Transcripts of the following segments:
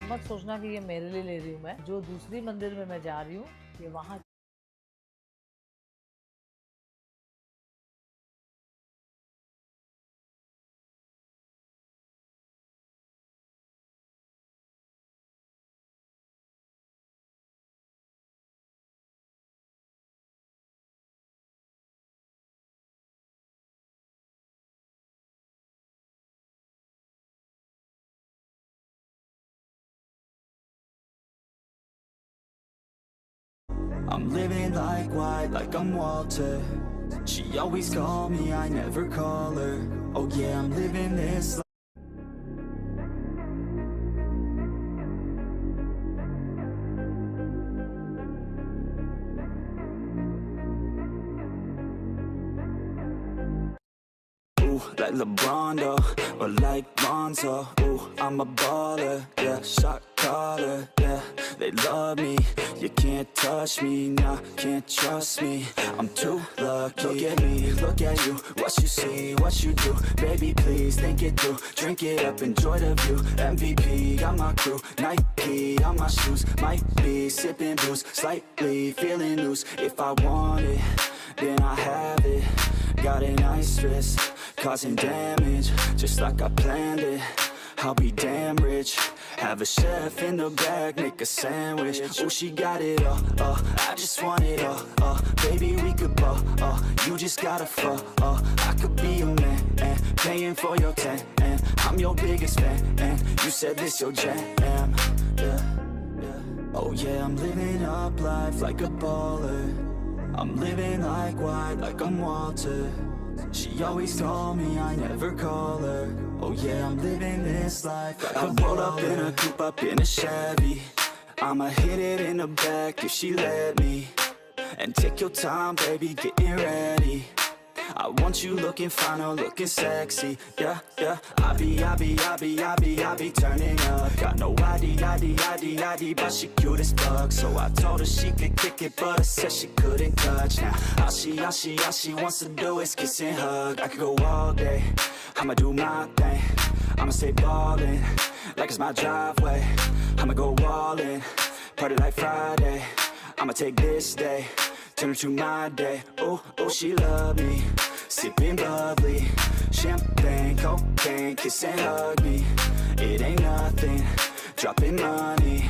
मत सोचना कि ये मेरे लिए ले रही हूँ मैं। जो दूसरी मंदिर में मैं जा रही हूँ, ये वहाँ I'm living like white, like I'm Walter. She always call me, I never call her. Oh yeah, I'm living this life. Ooh, like LeBron though, or like Lonzo. Ooh, I'm a baller, yeah, shot caller, yeah. They love me, you can't touch me, nah, can't trust me. I'm too lucky. Look at me, look at you, what you see, what you do. Baby, please think it through, drink it up, enjoy the view. MVP, got my crew, Nike on my shoes. Might be sipping booze, slightly feeling loose. If I want it, then I have it. Got an ice wrist, causing damage, just like I planned it. I'll be damn rich. Have a chef in the back, make a sandwich. Oh, she got it all, I just want it all, baby, we could ball, you just gotta fall, I could be your man, and paying for your tan, and I'm your biggest fan, and you said this your jam, yeah, yeah. Oh yeah, I'm living up life like a baller. I'm living like white, like I'm Walter. She always call me, I never call her. Oh yeah, I'm living this life like I roll up in a coupe, up in a Chevy. I'ma hit it in the back if she let me. And take your time, baby, getting ready. I want you looking fine or looking sexy. Yeah, yeah. I be turning up. Got no ID, but she cute as fuck. So I told her she could kick it, but I said she couldn't touch. Now all she wants to do is kiss and hug. I could go all day, I'ma do my thing. I'ma stay ballin', like it's my driveway. I'ma go all in, party like Friday. I'ma take this day, turn it to my day. Oh, oh, she love me, sipping bubbly, champagne, cocaine, kiss and hug me. It ain't nothing, dropping money.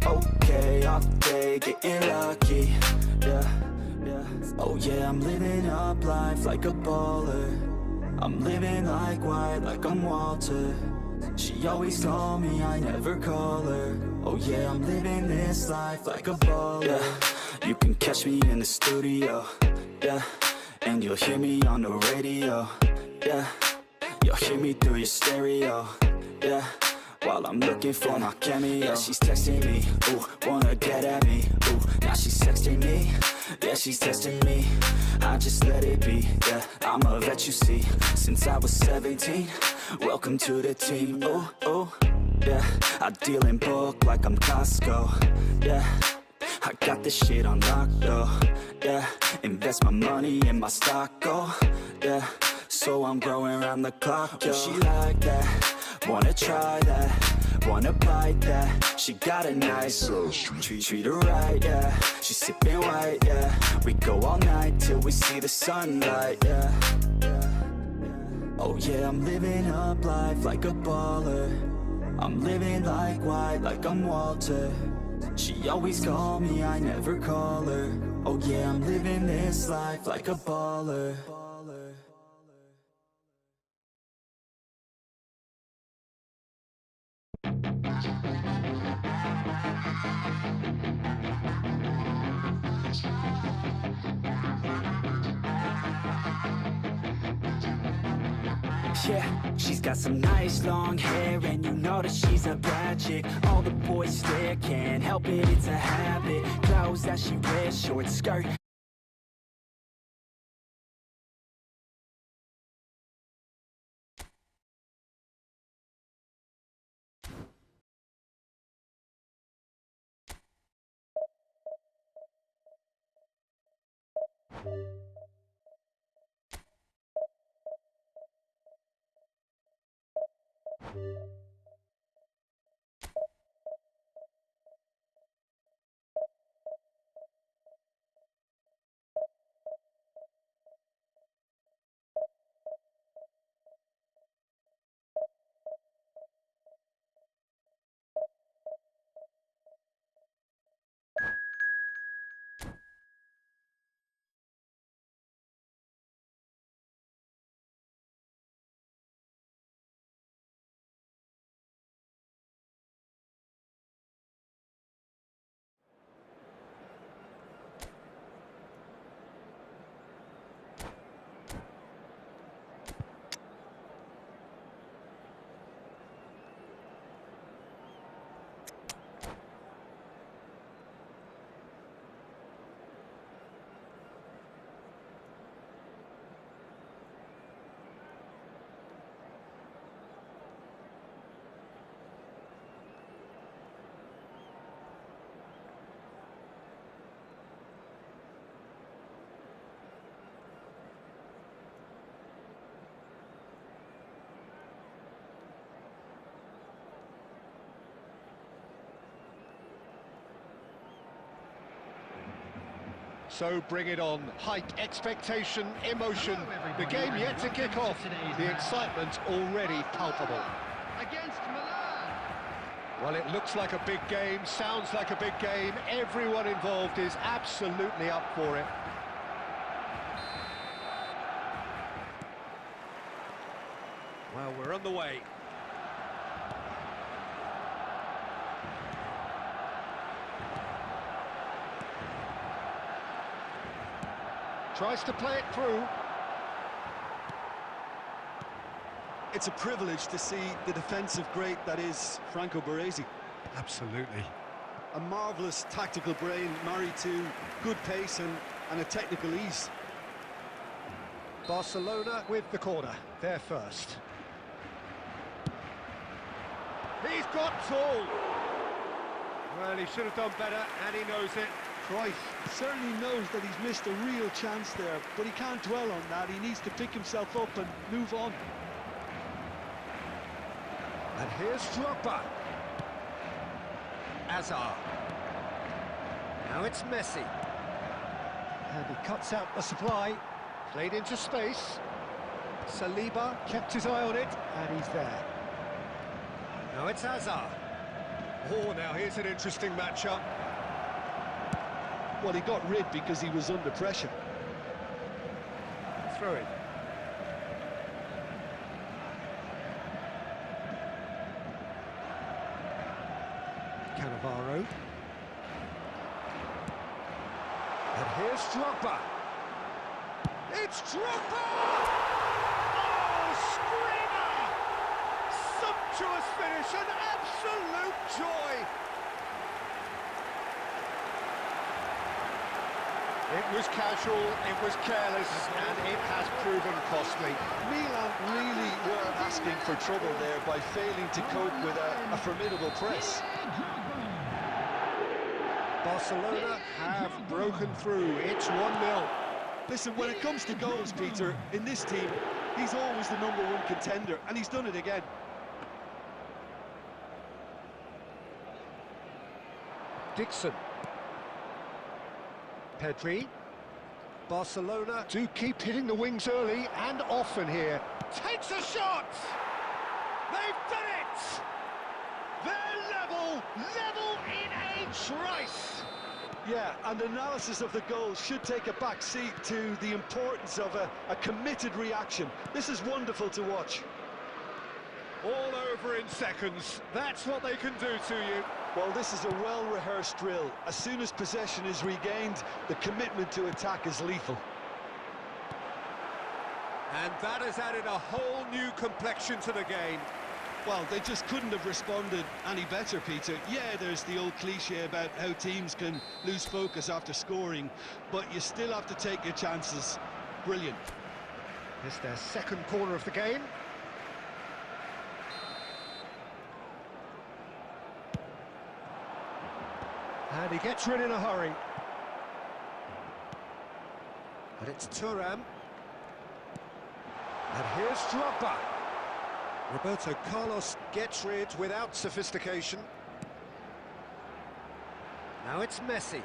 Okay, off day, getting lucky. Yeah, yeah. Oh yeah, I'm living up life like a baller. I'm living like white, like I'm Walter. She always call me, I never call her. Oh yeah, I'm living this life like a baller. Yeah, you can catch me in the studio. Yeah, and you'll hear me on the radio. Yeah, you'll hear me through your stereo. Yeah, while I'm looking for my cameo. Yeah, she's texting me, ooh, wanna get at me. Ooh, now she's texting me, yeah, she's testing me. I just let it be, yeah, I'm a vet, you see. Since I was 17, welcome to the team. Ooh, ooh, yeah, I deal in bulk like I'm Costco. Yeah, I got this shit on lock though. Yeah, invest my money in my stock, oh yeah. So I'm growing around the clock, yo. She like that, wanna try that, wanna bite that. She got a nice treat her right, yeah. She sipping white, yeah. We go all night till we see the sunlight, yeah, yeah. Oh yeah, I'm living up life like a baller. I'm living like white, like I'm Walter. She always call me, I never call her. Oh yeah, I'm living this life like a baller. Yeah, she's got some nice long hair, and you know that she's a bad chick. All the boys stare, can't help it, it's a habit. Clothes that she wears, short skirt. So bring it on. Hype, expectation, emotion. The game yet to kick off. The excitement already palpable. Against Milan. Well, it looks like a big game, sounds like a big game. Everyone involved is absolutely up for it. Well, we're on the way. Tries to play it through. It's a privilege to see the defensive great that is Franco Baresi. Absolutely. A marvellous tactical brain married to good pace and a technical ease. Barcelona with the corner. They're first. He's got tall. Well, he should have done better, and he knows it. Cruyff certainly knows that he's missed a real chance there, but he can't dwell on that. He needs to pick himself up and move on. And here's Drogba. Hazard. Now it's Messi. And he cuts out the supply. Played into space. Saliba kept his eye on it, and he's there. Now it's Hazard. Oh, now here's an interesting matchup. Well, he got rid because he was under pressure. Throw it. Cannavaro. And here's Drogba. It's Drogba! Oh, screamer! Sumptuous finish, an absolute joy! It was casual, it was careless, and it has proven costly. Milan really were asking for trouble there by failing to cope with a formidable press. Barcelona have broken through. It's 1-0. Listen, when it comes to goals, Peter, in this team, he's always the #1 contender, and he's done it again. Dixon. Pedri. Barcelona do keep hitting the wings early and often here. Takes a shot! They've done it! They're level in a trice! Yeah, and analysis of the goal should take a back seat to the importance of a committed reaction. This is wonderful to watch. All over in seconds. That's what they can do to you. Well, this is a well-rehearsed drill. As soon as possession is regained, the commitment to attack is lethal. And that has added a whole new complexion to the game. Well, they just couldn't have responded any better, Peter. Yeah, there's the old cliche about how teams can lose focus after scoring, but you still have to take your chances. Brilliant. It's their second corner of the game. And he gets rid in a hurry. And it's Thuram. And here's Drogba. Roberto Carlos gets rid without sophistication. Now it's Messi.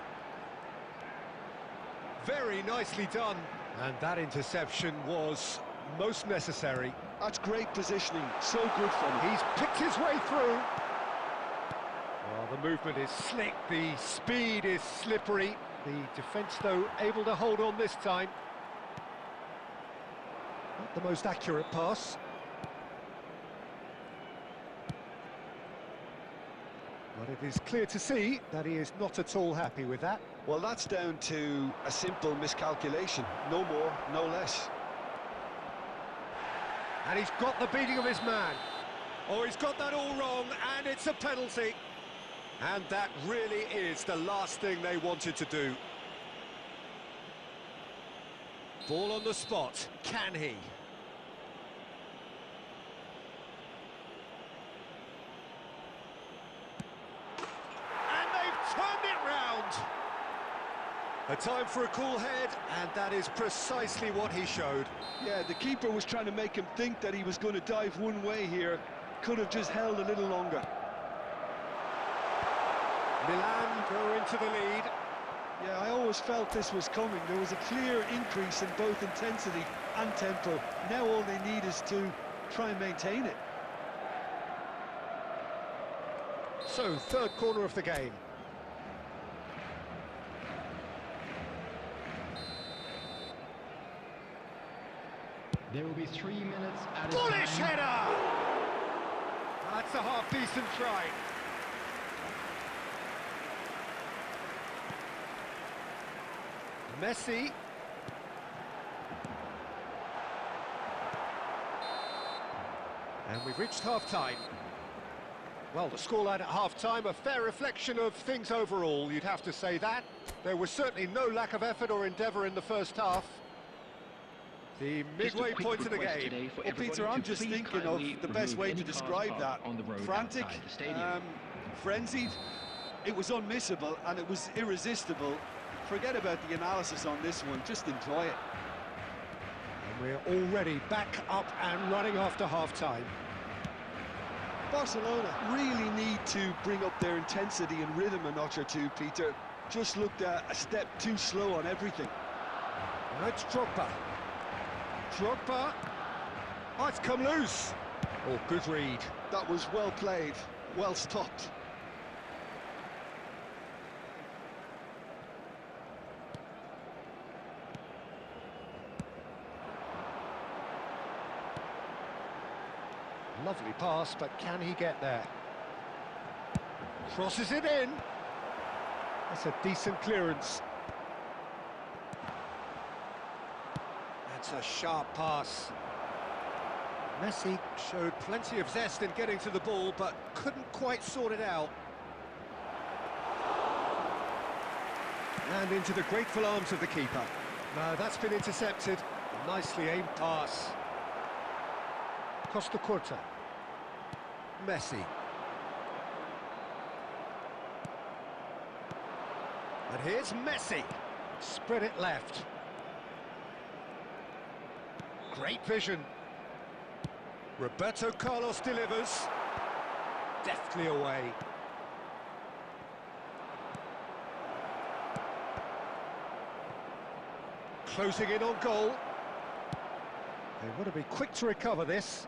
Very nicely done. And that interception was most necessary. That's great positioning. So good from him. He's picked his way through. Well, the movement is slick, the speed is slippery. The defence, though, able to hold on this time. Not the most accurate pass. But it is clear to see that he is not at all happy with that. Well, that's down to a simple miscalculation. No more, no less. And he's got the beating of his man. Oh, he's got that all wrong, and it's a penalty. And that really is the last thing they wanted to do. Ball on the spot. Can he? And they've turned it round. A time for a cool head, and that is precisely what he showed. Yeah, the keeper was trying to make him think that he was going to dive one way here. Could have just held a little longer. Milan go into the lead. Yeah, I always always felt this was coming. There was a clear increase in both intensity and tempo. Now all they need is to try and maintain it. So, third corner of the game. There will be 3 minutes at a Bullish time. header! That's a half-decent try. Messi. And we've reached half-time. Well, the scoreline at half-time, a fair reflection of things overall, you'd have to say that. There was certainly no lack of effort or endeavour in the first half. The midway point of the game. Well, Peter, I'm just thinking of the best way to describe that. Frantic, frenzied. It was unmissable and it was irresistible. Forget about the analysis on this one, just enjoy it. And we're already back up and running after half-time. Barcelona really need to bring up their intensity and rhythm a notch or two, Peter. Just looked a step too slow on everything. Now it's Drogba. Drogba. Oh, it's come loose. Oh, good read. That was well played, well stopped. Lovely pass, but can he get there? Crosses it in. That's a decent clearance. That's a sharp pass. Messi showed plenty of zest in getting to the ball, but couldn't quite sort it out. And into the grateful arms of the keeper. No, that's been intercepted. A nicely aimed pass. Costa Curta. Messi. And here's Messi. Spread it left. Great vision. Roberto Carlos delivers. Deftly away. Closing in on goal. They want to be quick to recover this.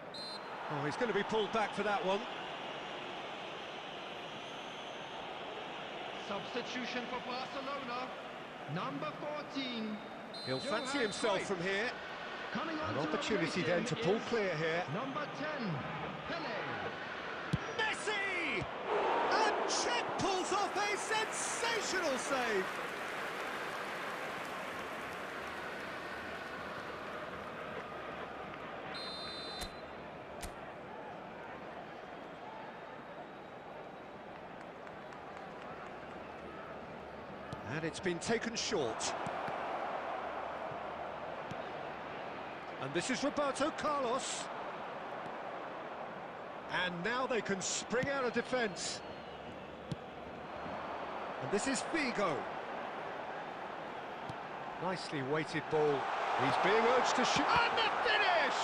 Oh, he's going to be pulled back for that one. Substitution for Barcelona. Number 14. He'll fancy himself from here. Coming on An opportunity then to pull clear here. Number 10, Pele. Messi! And Czech pulls off a sensational save. And it's been taken short. And this is Roberto Carlos. And now they can spring out of defence. And this is Figo. Nicely weighted ball. He's being urged to shoot. And the finish!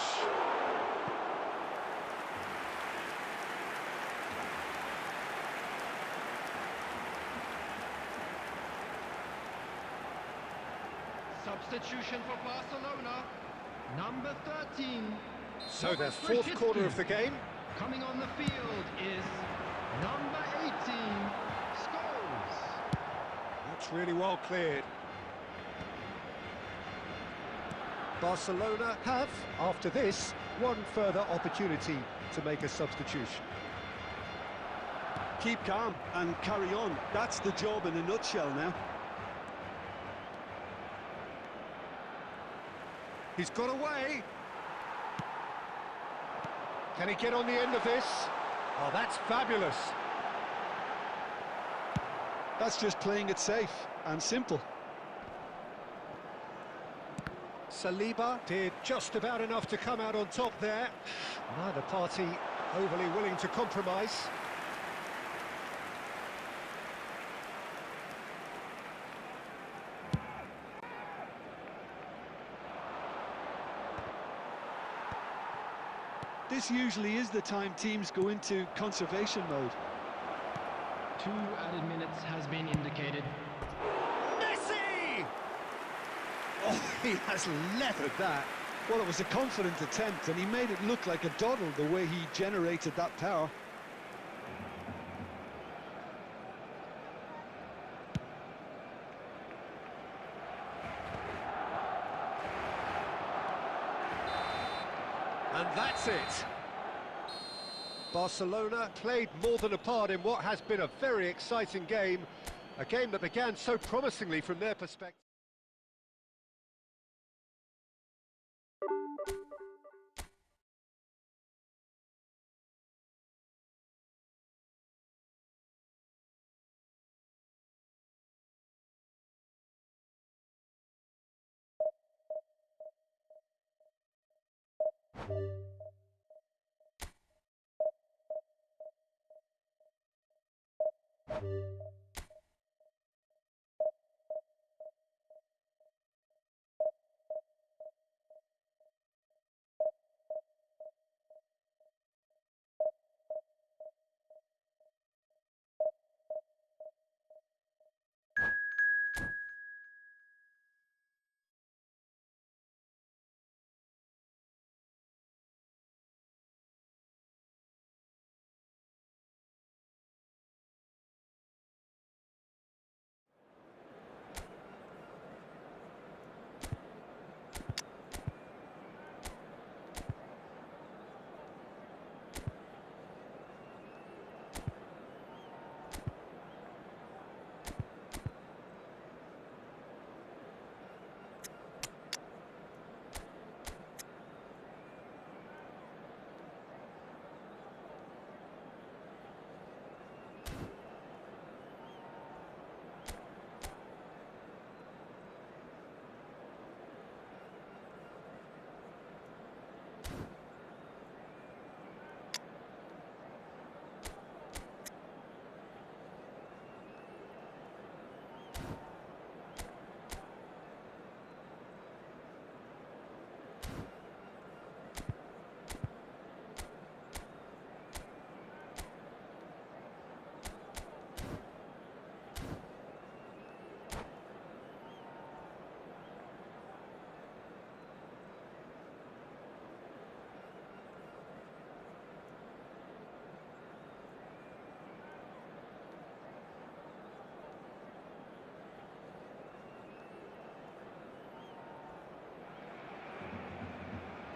Substitution for Barcelona. Number 13. So their fourth corner of the game. Coming on the field is number 18, Scholes. That's really well cleared. Barcelona have, after this, one further opportunity to make a substitution. Keep calm and carry on. That's the job in a nutshell now. He's got away. Can he get on the end of this? Oh, that's fabulous. That's just playing it safe and simple. Saliba did just about enough to come out on top there. Neither party overly willing to compromise. This usually is the time teams go into conservation mode. 2 added minutes has been indicated. Messi! Oh, he has leathered that. Well, it was a confident attempt, and he made it look like a doddle the way he generated that power. And that's it. Barcelona played more than a part in what has been a very exciting game. A game that began so promisingly from their perspective.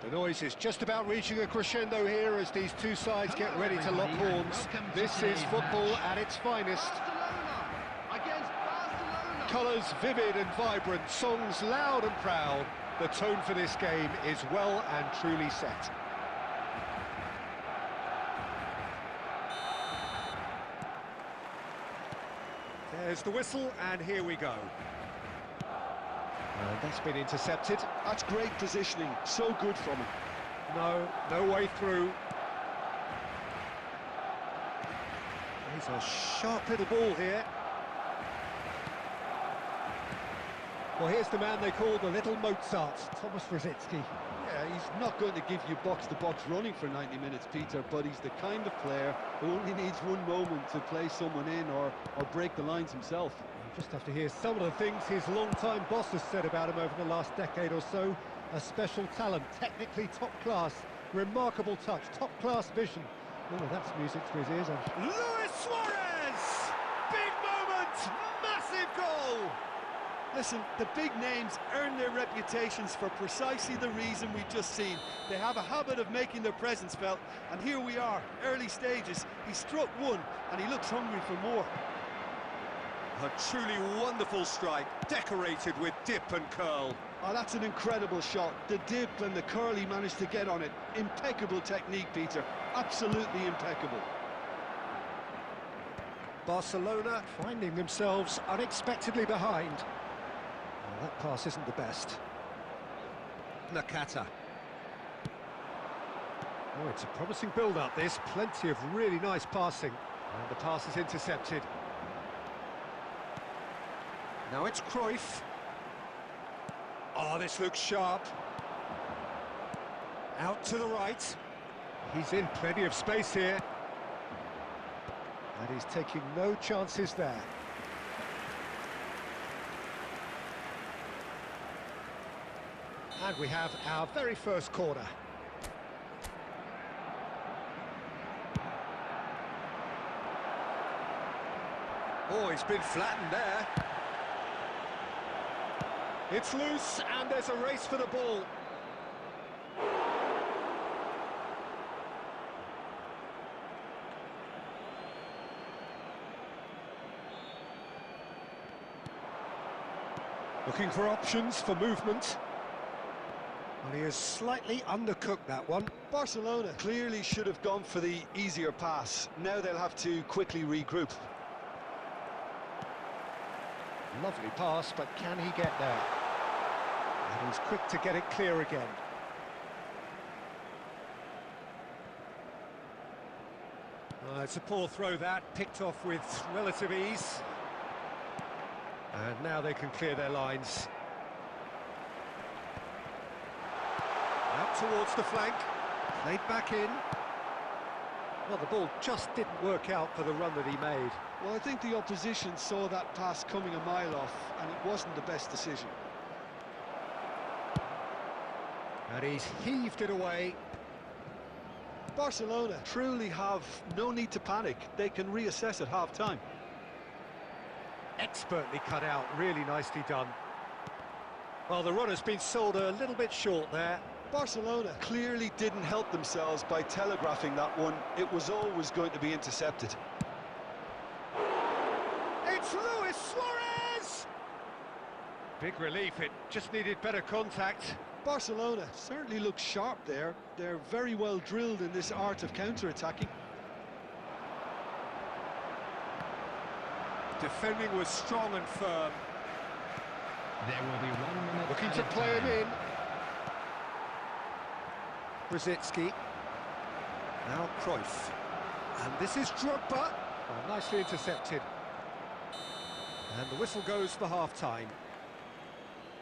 The noise is just about reaching a crescendo here as these two sides get ready to lock horns. This is football at its finest. Colours vivid and vibrant, songs loud and proud. The tone for this game is well and truly set. There's the whistle, and here we go. And that's been intercepted. That's great positioning, so good from him. No way through. He's a sharp little ball here. Well, here's the man they call the little Mozart, Thomas Rositzky. Yeah, he's not going to give you box-to-box running for 90 minutes, Peter, but he's the kind of player who only needs one moment to play someone in or break the lines himself. You just have to hear some of the things his long-time boss has said about him over the last decade or so. A special talent, technically top class, remarkable touch, top-class vision. Oh, that's music to his ears. Luis Suarez! Big moment! Massive goal! Listen, the big names earn their reputations for precisely the reason we've just seen. They have a habit of making their presence felt, and here we are, early stages. He struck one, and he looks hungry for more. A truly wonderful strike, decorated with dip and curl. Oh, that's an incredible shot. The dip and the curl he managed to get on it. Impeccable technique, Peter. Absolutely impeccable. Barcelona finding themselves unexpectedly behind. Well, that pass isn't the best. Nakata. Oh, it's a promising build-up, this. Plenty of really nice passing. And the pass is intercepted. Now it's Cruyff. Oh, this looks sharp. Out to the right. He's in plenty of space here. And he's taking no chances there. And we have our very first corner. Oh, he's been flattened there. It's loose, and there's a race for the ball. Looking for options for movement. Well, he has slightly undercooked that one. Barcelona clearly should have gone for the easier pass. Now they'll have to quickly regroup. Lovely pass, but can he get there? And he's quick to get it clear again. It's a poor throw that, picked off with relative ease. And now they can clear their lines. Out towards the flank, played back in. Well, the ball just didn't work out for the run that he made. Well, I think the opposition saw that pass coming a mile off, and it wasn't the best decision. And he's heaved it away. Barcelona truly have no need to panic. They can reassess at half-time. Expertly cut out, really nicely done. Well, the runner's been sold a little bit short there. Barcelona clearly didn't help themselves by telegraphing that one. It was always going to be intercepted. It's Luis Suarez! Big relief, it just needed better contact. Barcelona certainly looks sharp there. They're very well drilled in this art of counter-attacking. Defending was strong and firm. There will be 1 minute. Looking to play him in. Brzezinski. Now Cruyff. And this is Drogba. Oh, nicely intercepted. And the whistle goes for half-time.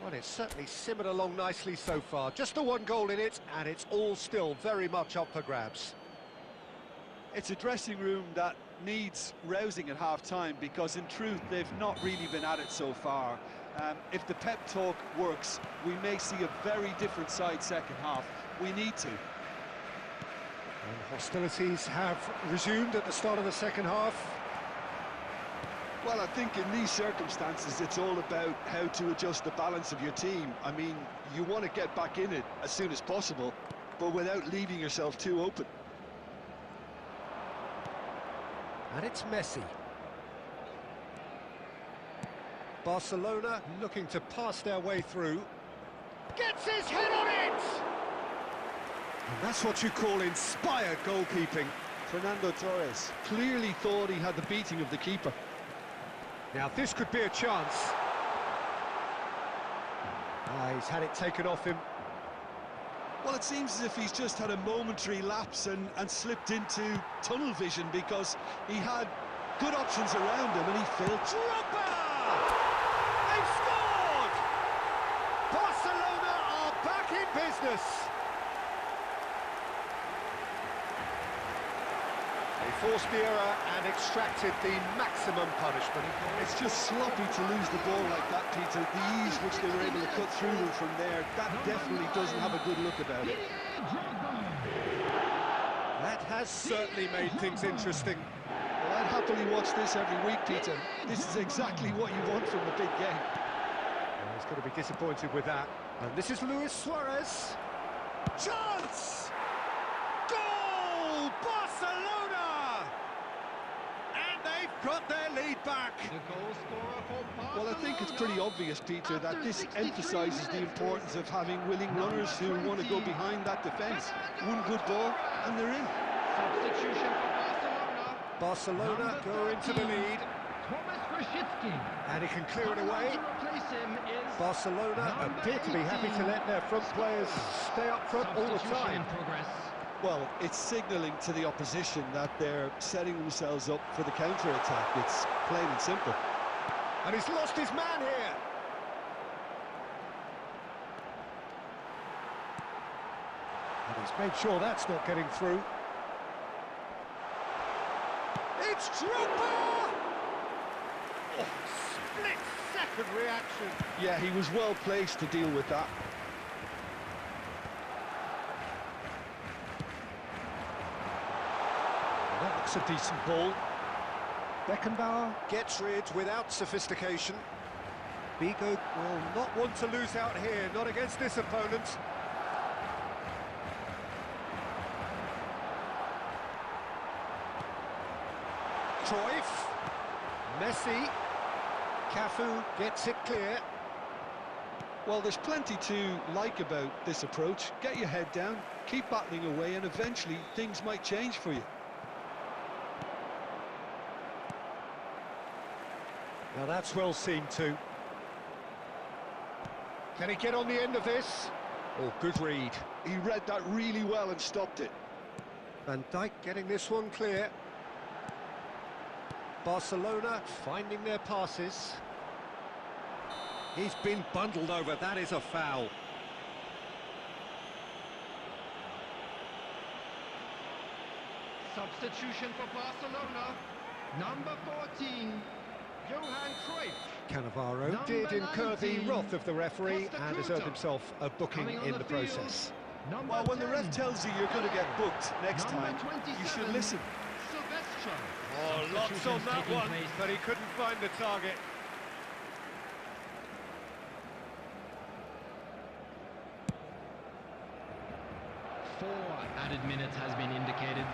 Well, it's certainly simmered along nicely so far. Just the one goal in it, and it's all still very much up for grabs. It's a dressing room that needs rousing at half-time, because in truth they've not really been at it so far. If the pep talk works, we may see a very different side second half. We need to. And hostilities have resumed at the start of the second half. Well, I think in these circumstances it's all about how to adjust the balance of your team. I mean, you want to get back in it as soon as possible, but without leaving yourself too open. And it's Messi. Barcelona looking to pass their way through. Gets his head on it! And that's what you call inspired goalkeeping. Fernando Torres clearly thought he had the beating of the keeper. Now this could be a chance. He's had it taken off him. Well, it seems as if he's just had a momentary lapse and slipped into tunnel vision, because he had good options around him and he failed. Drogba! They've scored! Barcelona are back in business. They forced the error and extracted the maximum punishment. It's just sloppy to lose the ball like that, Peter. The ease which they were able to cut through them from there, that definitely doesn't have a good look about it. That has certainly made things interesting. Well, I'd happily watch this every week, Peter. This is exactly what you want from the big game. Well, he's going to be disappointed with that. And this is Luis Suarez. Chance! Goal! Barcelona! And they've got their lead back. The goal scorer for Barcelona. Well, I think it's pretty obvious, Peter, that this emphasises the importance of having willing runners who want to go behind that defence. One good ball, and they're in. Substitution for Barcelona. Barcelona go into the lead. Thomas Rashitsky. And he can clear it away. To replace him is Barcelona appear to be happy to let their front players stay up front all the substitution time. in progress. Well, it's signalling to the opposition that they're setting themselves up for the counter-attack. It's plain and simple. And he's lost his man here. And he's made sure that's not getting through. It's Drogba! Oh, split-second reaction. Yeah, he was well placed to deal with that. That's a decent ball. Beckenbauer gets rid without sophistication. Vigo will not want to lose out here, not against this opponent. Cruyff, Messi, Cafu gets it clear. Well, there's plenty to like about this approach. Get your head down, keep battling away, and eventually things might change for you. Now that's well seen too. Can he get on the end of this? Oh, good read. He read that really well and stopped it. Van Dijk getting this one clear. Barcelona finding their passes. He's been bundled over, that is a foul. Substitution for Barcelona. Number 14, Johan Cruyff. Cannavaro Number did incur the 19, wrath of the referee Costa and has Curta. earned himself a booking Coming on in the the field, process. Number Well, when the 10, ref tells you you're going to get booked next Number time, you should 27, listen. Silvestre. Oh, lots on that one, but he couldn't find the target. Four added minutes has been indicated.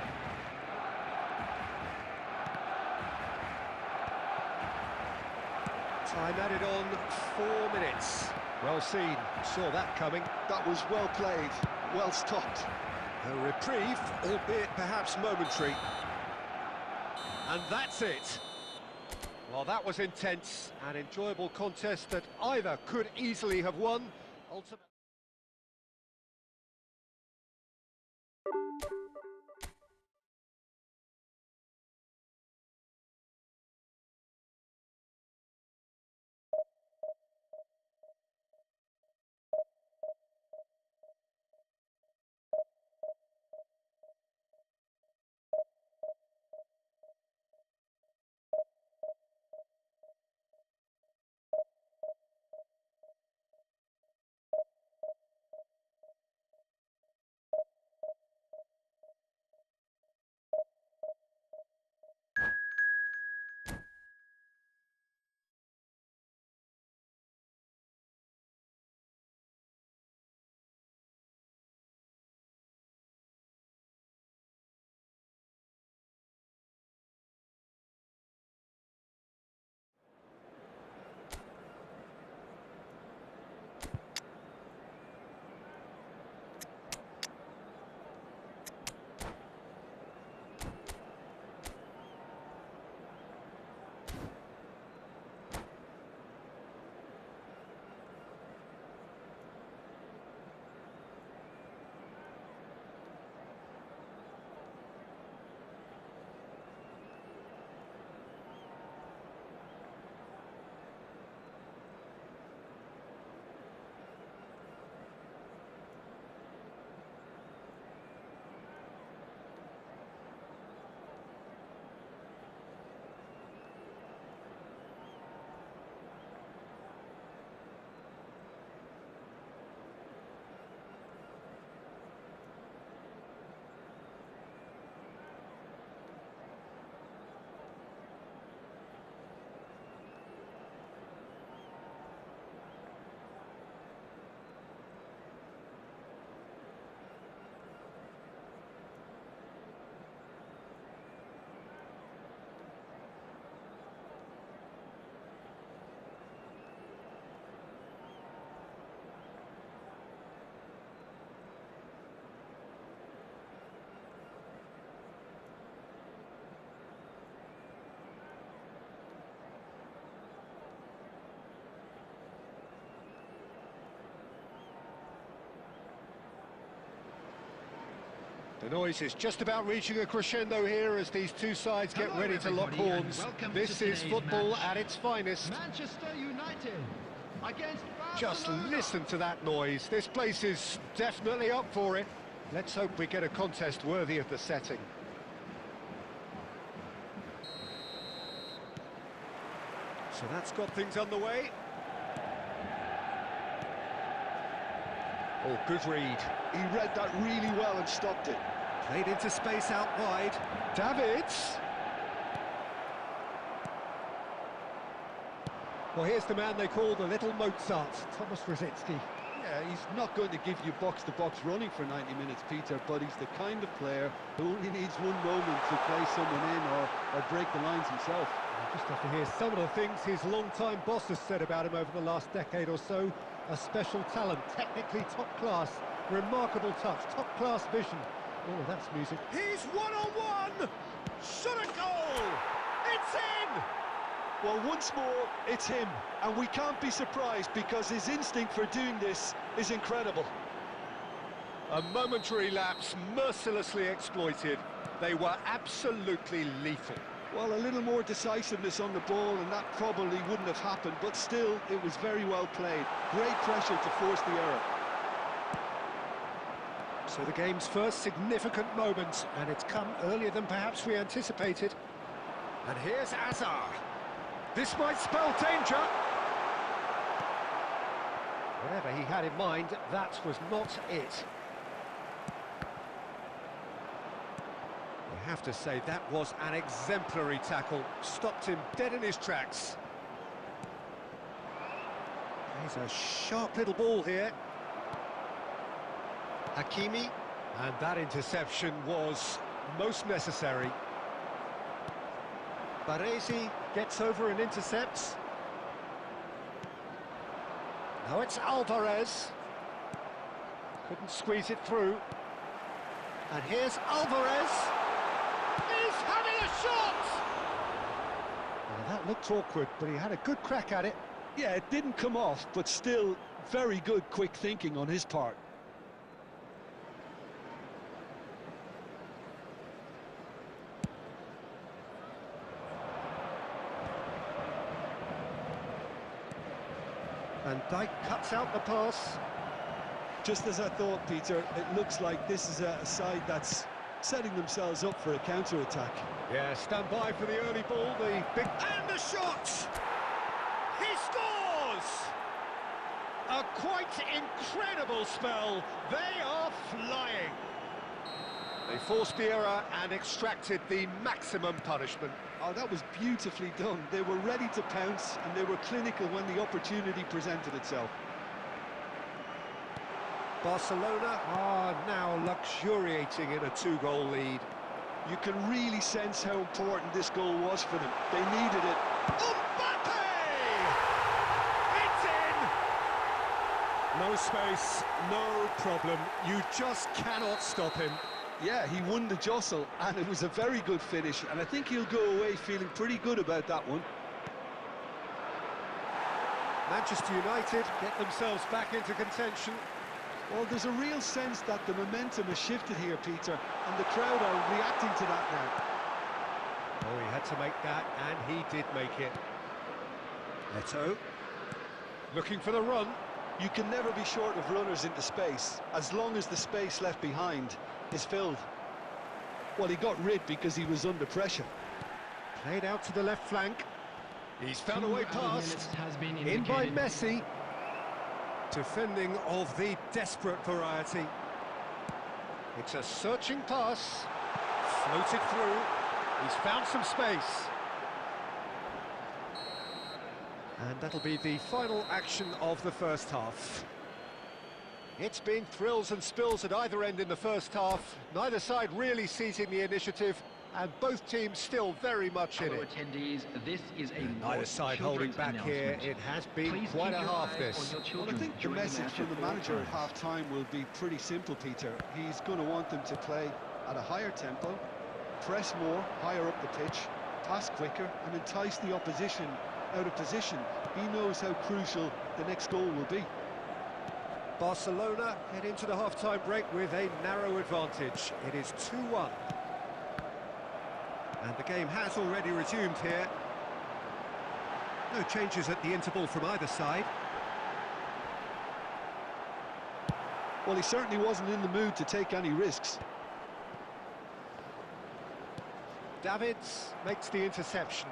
Time added on 4 minutes. Well seen, saw that coming. That was well played, well stopped. A reprieve, albeit perhaps momentary. And that's it. Well, that was intense, an enjoyable contest that either could easily have won. Ultimately. The noise is just about reaching a crescendo here as these two sides get ready to lock horns. This is football at its finest. Manchester United against Barcelona. Just listen to that noise. This place is definitely up for it. Let's hope we get a contest worthy of the setting. So that's got things underway. Oh, good read. He read that really well and stopped it. Played into space out wide. Davids. Well, here's the man they call the little Mozart, Thomas Rosicky. Yeah, he's not going to give you box-to-box running for 90 minutes, Peter, but he's the kind of player who only needs one moment to play someone in or break the lines himself. You just have to hear some of the things his long-time boss has said about him over the last decade or so. A special talent, technically top class, remarkable touch, top-class vision. Oh, that's music. He's one-on-one! Shot a goal! It's in! Well, once more, it's him, and we can't be surprised because his instinct for doing this is incredible. A momentary lapse, mercilessly exploited. They were absolutely lethal. Well, a little more decisiveness on the ball, and that probably wouldn't have happened, but still, it was very well played. Great pressure to force the error. So the game's first significant moment, and it's come earlier than perhaps we anticipated. And here's Azar. This might spell danger. Whatever he had in mind, that was not it. You have to say that was an exemplary tackle. Stopped him dead in his tracks. There's a sharp little ball here. Hakimi. And that interception was most necessary. Baresi gets over and intercepts. Now it's Alvarez. Couldn't squeeze it through. And here's Alvarez. He's having a shot! Well, that looked awkward, but he had a good crack at it. Yeah, it didn't come off, but still very good quick thinking on his part. And Dijk cuts out the pass. Just as I thought, Peter, it looks like this is a side that's setting themselves up for a counter-attack. Yeah, stand by for the early ball, the big... And the shot! He scores! A quite incredible spell. They are flying. They forced the error and extracted the maximum punishment. Oh, that was beautifully done. They were ready to pounce, and they were clinical when the opportunity presented itself. Barcelona are now luxuriating in a 2-goal lead. You can really sense how important this goal was for them. They needed it. Mbappe! It's in! No space, no problem. You just cannot stop him. Yeah, he won the jostle, and it was a very good finish, and I think he'll go away feeling pretty good about that one. Manchester United get themselves back into contention. Well, there's a real sense that the momentum has shifted here, Peter, and the crowd are reacting to that now. Oh, he had to make that, and he did make it. Neto, looking for the run. You can never be short of runners into space, as long as the space left behind is filled. Well, he got rid because he was under pressure. Played out to the left flank. He's found a way past. In by Messi. Defending of the desperate variety. It's a searching pass. Floated through. He's found some space. And that'll be the final action of the first half. It's been thrills and spills at either end in the first half. Neither side really seizing the initiative, and both teams still very much in it. Attendees, this is a Neither side holding back here. It has been quite a half this. Well, I think the message from the manager at half-time will be pretty simple, Peter. He's going to want them to play at a higher tempo, press more, higher up the pitch, pass quicker, and entice the opposition out of position. He knows how crucial the next goal will be. Barcelona head into the half-time break with a narrow advantage. It is 2-1. And the game has already resumed here. No changes at the interval from either side. Well, he certainly wasn't in the mood to take any risks. Davids makes the interception.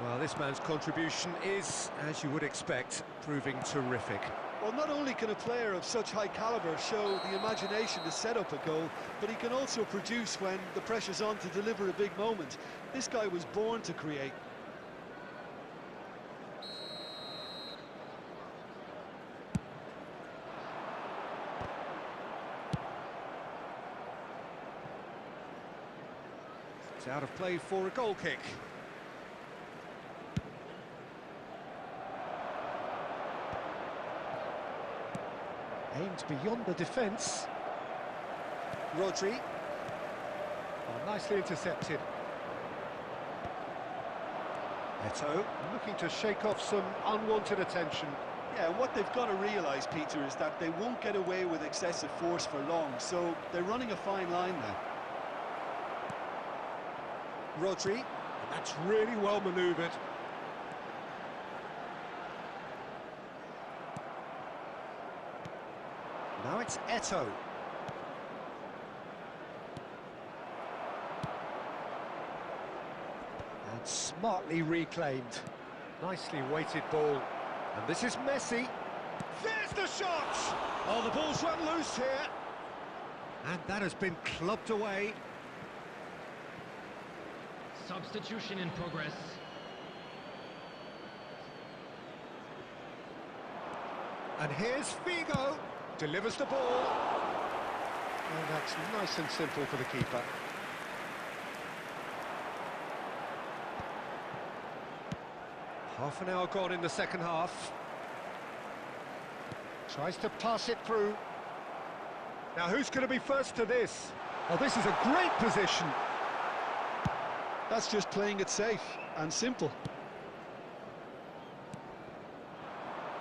Well, this man's contribution is, as you would expect, proving terrific. Well, not only can a player of such high calibre show the imagination to set up a goal, but he can also produce when the pressure's on to deliver a big moment. This guy was born to create. It's out of play for a goal kick. Aimed beyond the defence. Rodri. Oh, nicely intercepted. Eto'o looking to shake off some unwanted attention. Yeah, and what they've got to realise, Peter, is that they won't get away with excessive force for long, so they're running a fine line now. Rodri, and that's really well manoeuvred. Now it's Eto'o. And smartly reclaimed. Nicely weighted ball. And this is Messi. There's the shot! Oh, the ball's run loose here. And that has been clubbed away. Substitution in progress. And here's Figo. Delivers the ball. And that's nice and simple for the keeper. Half an hour gone in the second half. Tries to pass it through. Now who's going to be first to this? Oh, this is a great position. That's just playing it safe and simple.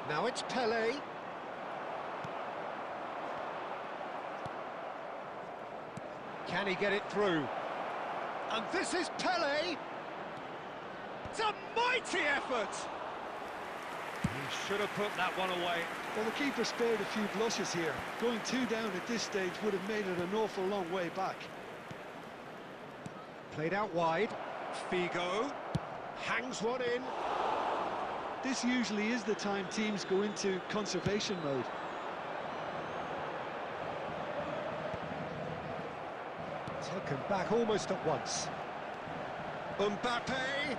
Now it's Pelé. Can he get it through? And this is Pelé. It's a mighty effort. He should have put that one away. Well, the keeper spared a few blushes here. Going 2 down at this stage would have made it an awful long way back. Played out wide. Figo hangs one in. This usually is the time teams go into conservation mode. Taken back almost at once. Mbappe.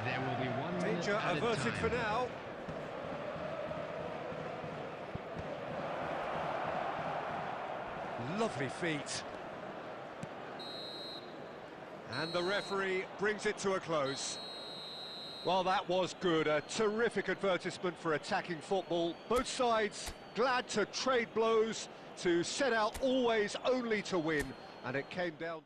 There will be 1 minute Danger added averted time. for now. Lovely feet. And the referee brings it to a close. Well, that was good. A terrific advertisement for attacking football. Both sides glad to trade blows, to set out always only to win. And it came down to...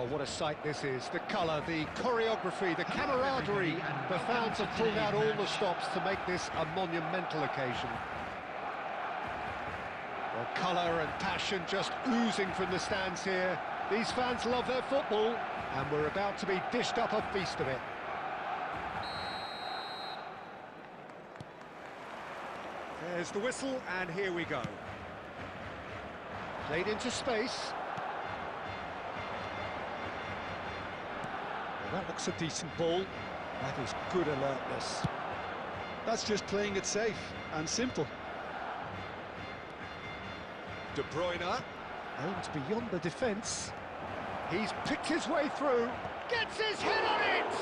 Oh, what a sight this is. The colour, the choreography, the camaraderie. The fans have pulled out all the stops to make this a monumental occasion. Well, colour and passion just oozing from the stands here. These fans love their football, and we're about to be dished up a feast of it. There's the whistle, and here we go. Played into space. Well, that looks a decent ball. That is good alertness. That's just playing it safe and simple. De Bruyne aims beyond the defence. He's picked his way through, gets his head on it!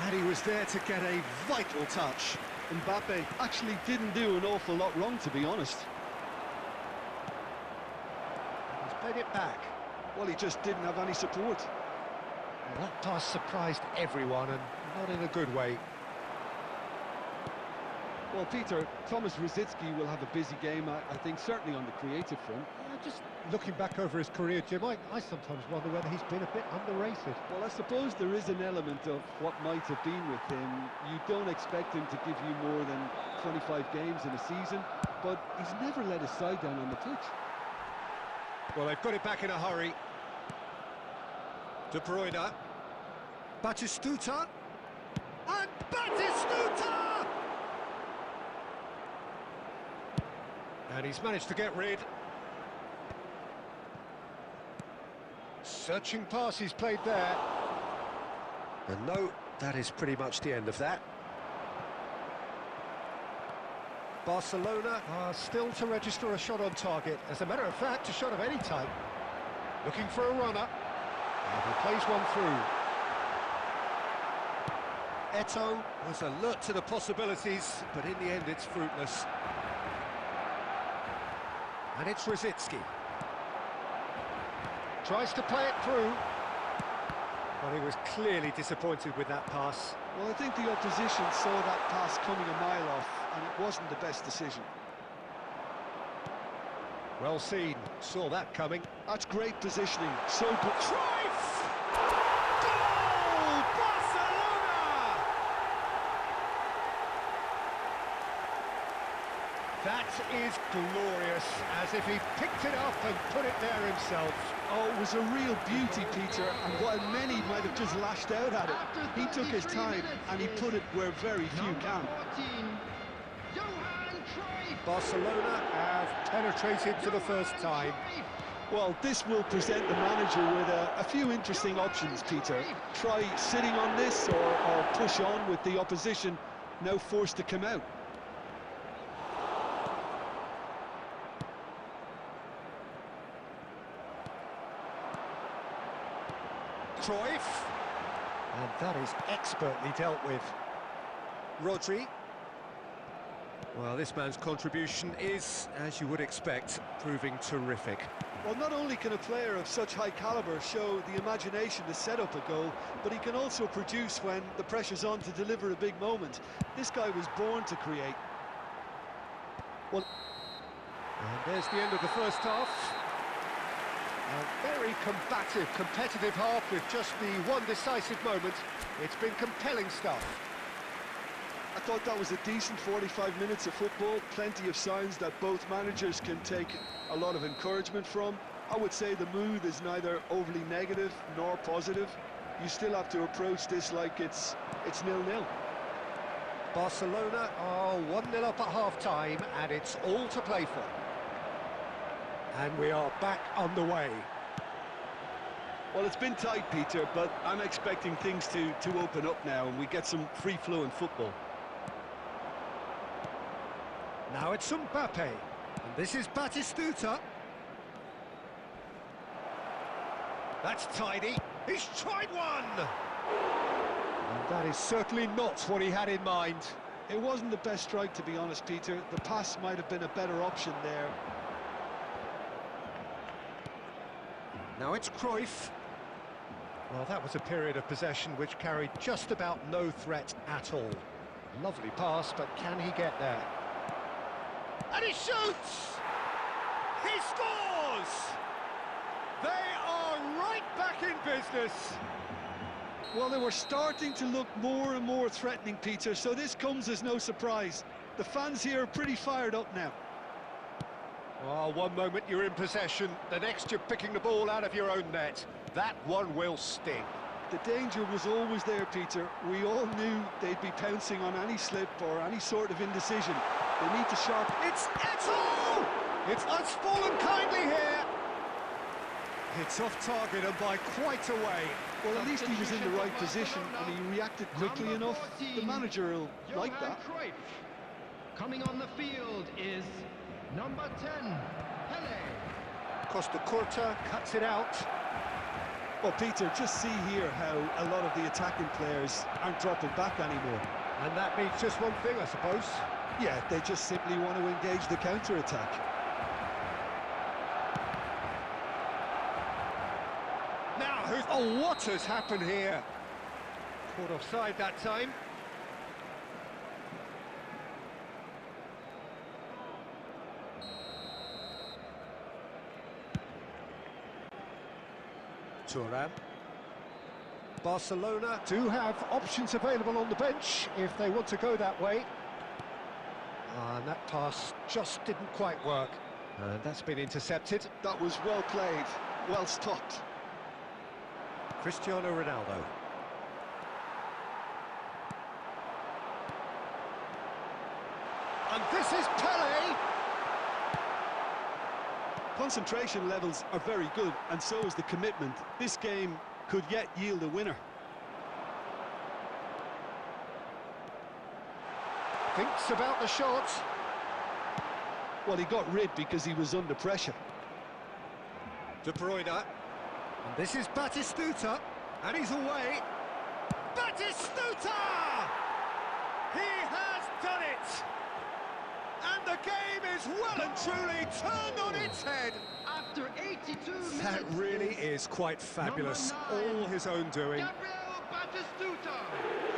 And he was there to get a vital touch. Mbappe actually didn't do an awful lot wrong, to be honest. He's played it back. Well, he just didn't have any support. Well, that pass surprised everyone, and not in a good way. Well, Peter, Thomas Rosicky will have a busy game, I think, certainly on the creative front. Yeah, just looking back over his career, Jim, I sometimes wonder whether he's been a bit underrated. Well, I suppose there is an element of what might have been with him. You don't expect him to give you more than 25 games in a season, but he's never let his side down on the pitch. Well, they've got it back in a hurry. De Bruyne. Batistuta. And Batistuta! And he's managed to get rid. Searching pass he's played there. And no, that is pretty much the end of that. Barcelona are still to register a shot on target. As a matter of fact, a shot of any type. Looking for a runner. And he plays one through. Eto'o was alert to the possibilities, but in the end it's fruitless. And it's Rosicky. Tries to play it through. But he was clearly disappointed with that pass. Well, I think the opposition saw that pass coming a mile off, and it wasn't the best decision. Well seen, saw that coming. That's great positioning, so good. Cruyff! Goal! Barcelona! That is glorious, as if he picked it up and put it there himself. Oh, it was a real beauty, Peter, and while many might have just lashed out at it, he took his time and he put it where very few can. Barcelona have penetrated for the first time. Well, this will present the manager with a few interesting options, Peter. Try sitting on this or push on with the opposition now forced to come out. Cruyff. And that is expertly dealt with. Rodri. Well, this man's contribution is, as you would expect, proving terrific. Well, not only can a player of such high calibre show the imagination to set up a goal, but he can also produce when the pressure's on to deliver a big moment. This guy was born to create. Well, and there's the end of the first half. A very combative, competitive half with just the one decisive moment. It's been compelling stuff. I thought that was a decent 45 minutes of football. Plenty of signs that both managers can take a lot of encouragement from. I would say the mood is neither overly negative nor positive. You still have to approach this like it's 0-0. Barcelona are 1-0 up at half-time, and it's all to play for. And we are back on the way. Well, it's been tight, Peter, but I'm expecting things to open up now and we get some free-flowing football. Now it's Mbappe, and this is Batistuta. That's tidy. He's tried one! And that is certainly not what he had in mind. It wasn't the best strike, to be honest, Peter. The pass might have been a better option there. Now it's Cruyff. Well, that was a period of possession which carried just about no threat at all. Lovely pass, but can he get there? And he shoots! He scores! They are right back in business. Well, they were starting to look more and more threatening, Peter, so this comes as no surprise. The fans here are pretty fired up now. Well, one moment you're in possession, the next you're picking the ball out of your own net. That one will sting. The danger was always there, Peter. We all knew they'd be pouncing on any slip or any sort of indecision. They need to sharpen. It's Eto! It's fallen kindly here. It's off target and by quite a way. Well, at least he was in the right position and he reacted quickly enough. The manager will like that. Coming on the field is number 10, Pele. Costa Curta cuts it out. Well, Peter, just see here how a lot of the attacking players aren't dropping back anymore. And that means just one thing, I suppose. Yeah, they just simply want to engage the counter-attack. Now, oh, what has happened here? Caught offside that time. Turan. Barcelona do have options available on the bench if they want to go that way. And that pass just didn't quite work. And that's been intercepted. That was well played, well stopped. Cristiano Ronaldo. And this is Pele! Concentration levels are very good, and so is the commitment. This game could yet yield a winner. Thinks about the shot. Well, he got rid because he was under pressure. De Bruyne. And this is Batistuta. And he's away. Batistuta! He has done it! And the game is well and truly turned on its head. After 82 minutes. That really is quite fabulous. All his own doing. Gabriel Batistuta.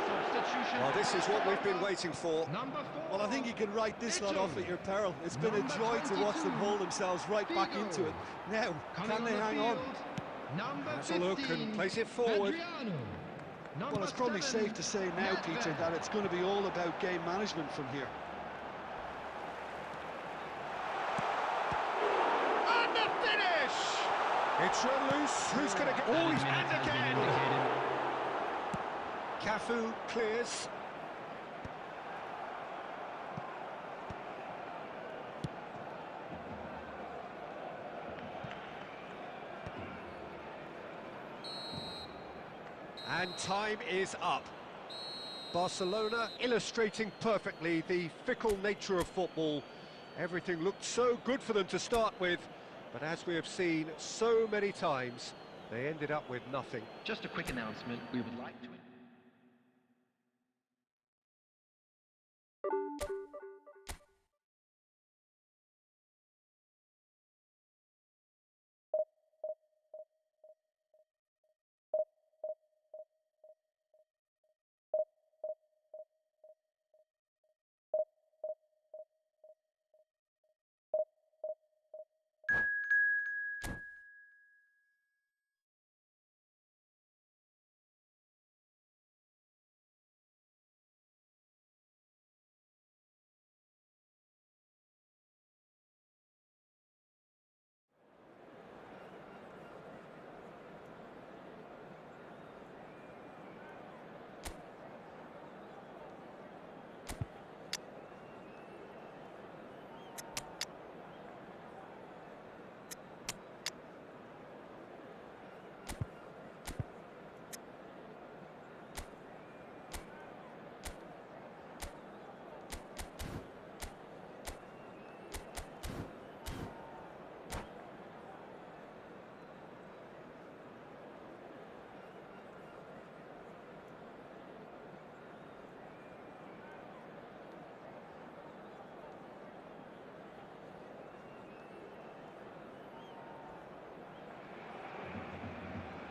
Substitution. Well, this is what we've been waiting for. Number 4. Well, I think you can write this lot off at your peril. It's been a joy to watch them hold themselves right back into it. Now, can they hang on? Has a look and plays it forward. Well, it's probably safe to say now, Peter, that it's going to be all about game management from here. And the finish! It's run loose. Who's going to get... Oh, he's and again! Cafu clears. And time is up. Barcelona illustrating perfectly the fickle nature of football. Everything looked so good for them to start with, but as we have seen so many times, they ended up with nothing. Just a quick announcement, we would like to...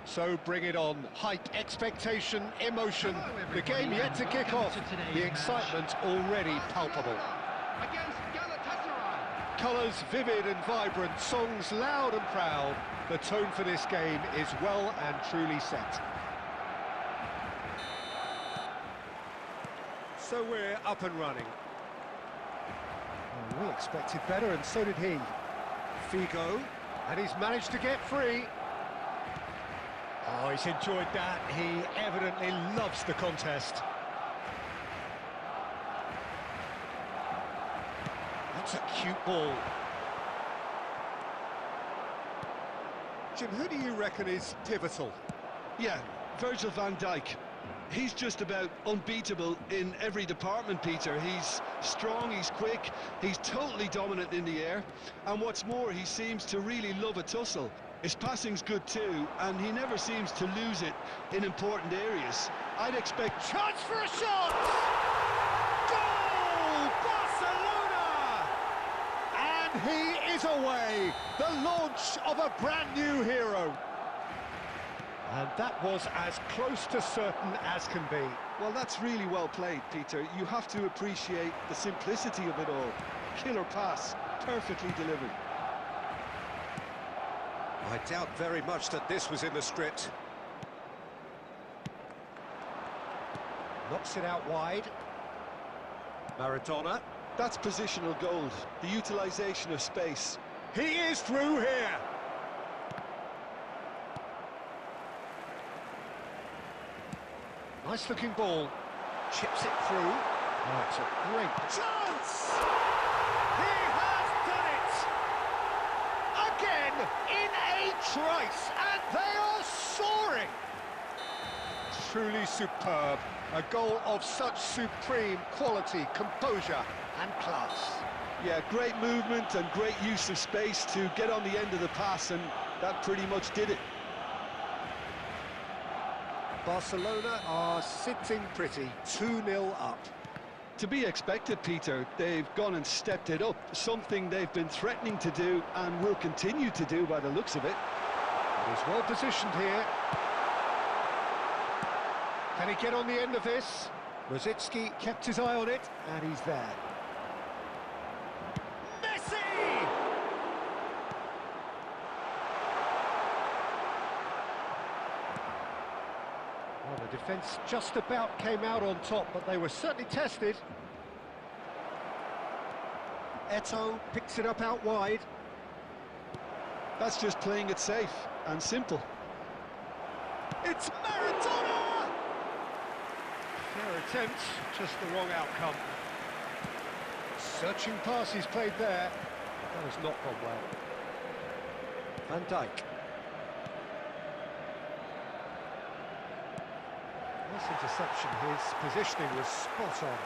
So bring it on. Hype, expectation, emotion. The game yet to kick off. The excitement already palpable. Against Galatasaray. Colours vivid and vibrant, songs loud and proud. The tone for this game is well and truly set. So we're up and running. Oh, we expected better, and so did he. Figo, and he's managed to get free. Oh, he's enjoyed that. He evidently loves the contest. That's a cute ball. Jim, who do you reckon is pivotal? Yeah, Virgil van Dijk. He's just about unbeatable in every department, Peter. He's strong, he's quick, he's totally dominant in the air, and what's more, he seems to really love a tussle. His passing's good too, and he never seems to lose it in important areas. I'd expect... Chance for a shot! Goal! Barcelona! And he is away! The launch of a brand new hero. And that was as close to certain as can be. Well, that's really well played, Peter. You have to appreciate the simplicity of it all. Killer pass, perfectly delivered. I doubt very much that this was in the script. Knocks it out wide. Maradona. That's positional gold, the utilisation of space. He is through here. Nice looking ball. Chips it through. Oh, it's a great chance! He has done it! Again, in a trice, and they are soaring! Truly superb. A goal of such supreme quality, composure and class. Yeah, great movement and great use of space to get on the end of the pass, and that pretty much did it. Barcelona are sitting pretty, 2-0 up. To be expected, Peter. They've gone and stepped it up, something they've been threatening to do and will continue to do by the looks of it. He's well positioned here. Can he get on the end of this? Rosicki kept his eye on it, and he's there. Messi! Well, the defence just about came out on top, but they were certainly tested. Eto'o picks it up out wide. That's just playing it safe and simple. It's Maradona! Fair attempt, just the wrong outcome. Searching pass he's played there. That has not gone well. Van Dijk. Nice interception, his positioning was spot on.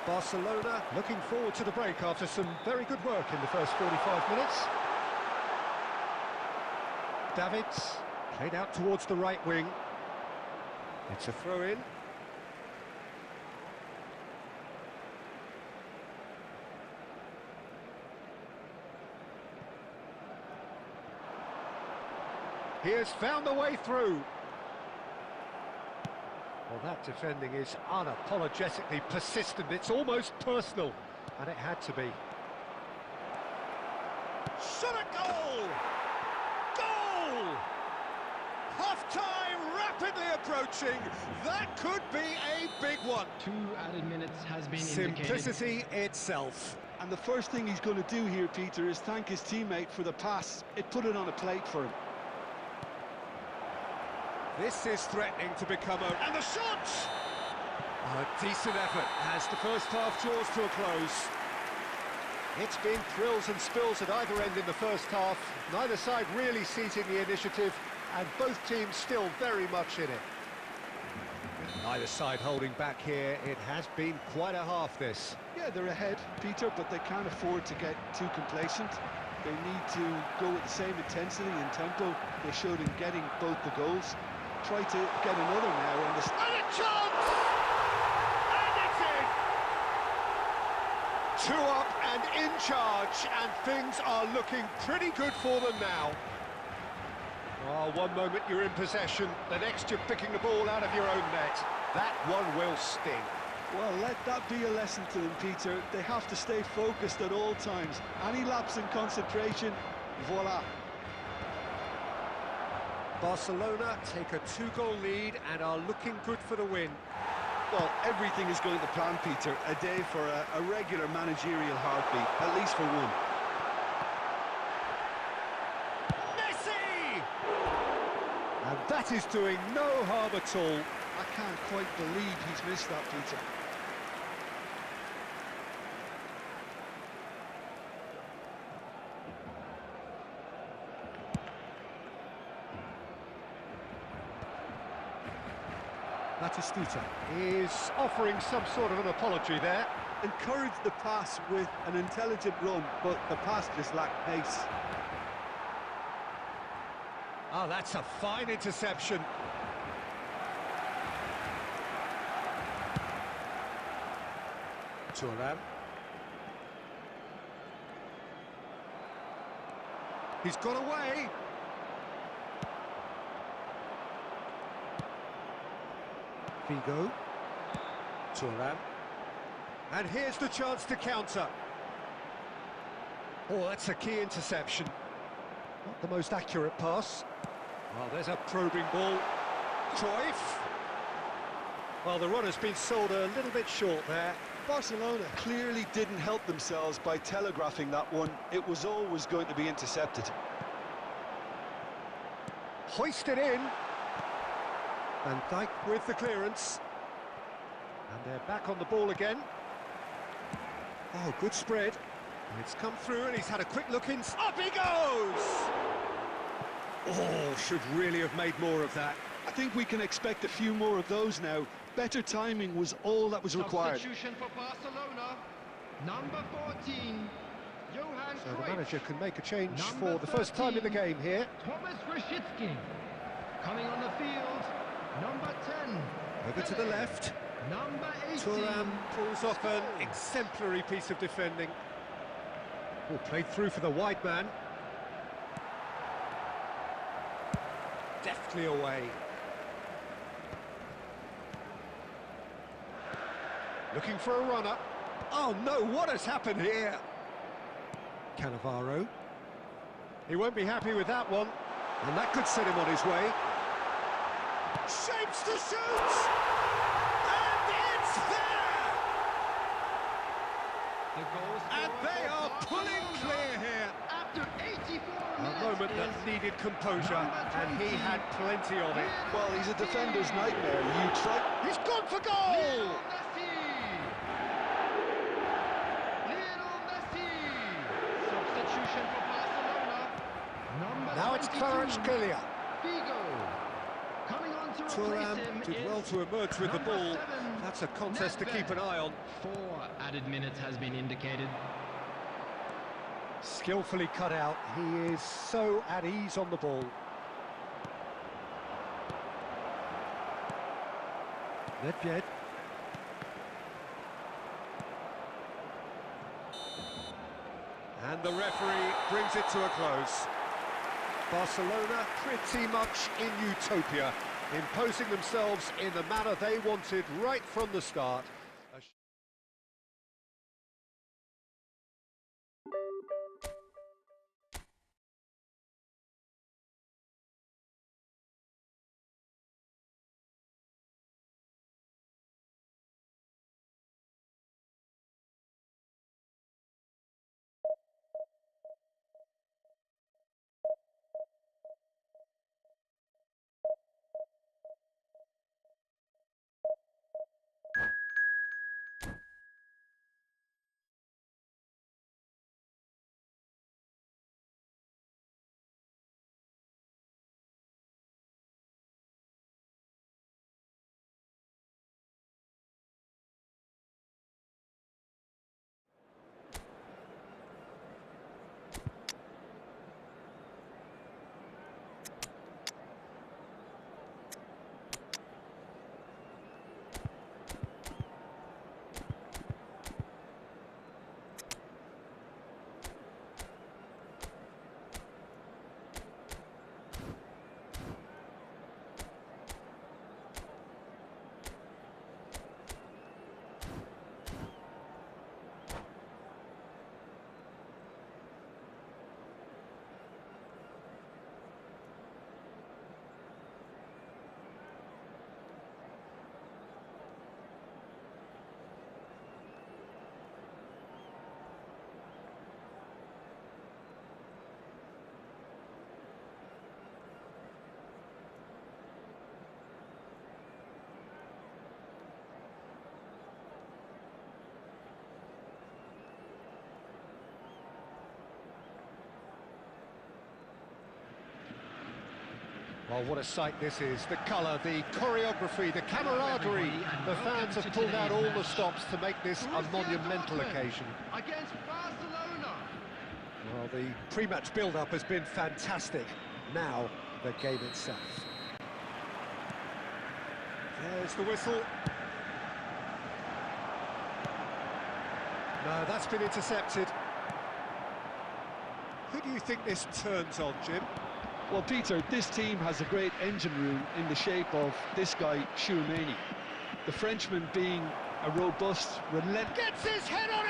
Barcelona looking forward to the break after some very good work in the first 45 minutes. Davids played out towards the right wing. It's a throw-in. He has found the way through. Well, that defending is unapologetically persistent. It's almost personal, and it had to be. Shot a goal! Goal! Half-time rapidly approaching. That could be a big one. 2 added minutes has been indicated. Simplicity itself. And the first thing he's going to do here, Peter, is thank his teammate for the pass. It put it on a plate for him. This is threatening to become a... And the shot! A decent effort as the first half draws to a close. It's been thrills and spills at either end in the first half. Neither side really seizing the initiative, and both teams still very much in it. Neither side holding back here. It has been quite a half, this. Yeah, they're ahead, Peter, but they can't afford to get too complacent. They need to go with the same intensity and tempo they showed in getting both the goals. Try to get another now on the... And a chance! And it's in! 2 up and in charge, and things are looking pretty good for them now. Oh, one moment you're in possession, the next you're picking the ball out of your own net. That one will sting. Well, let that be a lesson to them, Peter. They have to stay focused at all times. Any lapse in concentration, voila. Barcelona take a 2-goal lead and are looking good for the win. Well, everything is going to plan, Peter. A day for a regular managerial heartbeat, at least for one. Messi! And that is doing no harm at all. I can't quite believe he's missed that, Peter. Batistuta is offering some sort of an apology there. Encouraged the pass with an intelligent run, but the pass just lacked pace. Oh, that's a fine interception. Thuram. He's got away. Figo. Thuram. And here's the chance to counter. Oh, that's a key interception. Not the most accurate pass. Well, there's a probing ball. Cruyff. Well, the run has been sold a little bit short there. Barcelona clearly didn't help themselves by telegraphing that one. It was always going to be intercepted. Hoisted in. Van Dijk with the clearance. And they're back on the ball again. Oh, good spread. It's come through and he's had a quick look in. Up he goes! Oh, should really have made more of that. I think we can expect a few more of those now. Better timing was all that was required. Substitution for Barcelona, number 14, Johan So the Cruyff. manager can make a change Number for the first time in the 13, game here. Thomas Rashitsky. Coming on the field, number 10. Over to the left. Number 18. Thuram pulls off an exemplary piece of defending. Oh, played through for the wide man. Deftly away. Looking for a runner. Oh no, what has happened here? Cannavaro. He won't be happy with that one. And that could set him on his way. Shapes to shoot! And it's there! The goal And scorer they for are pulling Barcelona clear here. After 84 A minutes moment that is needed composure, and he had plenty of it. Well, he's a defender's nightmare. You try... He's gone for goal! Lionel Messi! Lionel Messi! Substitution for Barcelona. Number Now it's 22, Kvaratskhelia. Figo. Coming on to replace Thuram him did is well to emerge with the number ball. 7, That's a contest to keep an eye on. 4 added minutes has been indicated. Skillfully cut out. He is so at ease on the ball. Nedved. And the referee brings it to a close. Barcelona pretty much in utopia, imposing themselves in the manner they wanted right from the start. Well, what a sight this is. The colour, the choreography, the camaraderie. The fans have pulled out all the stops to make this a monumental occasion. Against Barcelona. Well, the pre-match build-up has been fantastic. Now, the game itself. There's the whistle. No, that's been intercepted. Who do you think this turns on, Jim? Well, Peter, this team has a great engine room in the shape of this guy, Tchouaméni. The Frenchman being a robust, relentless... Gets his head on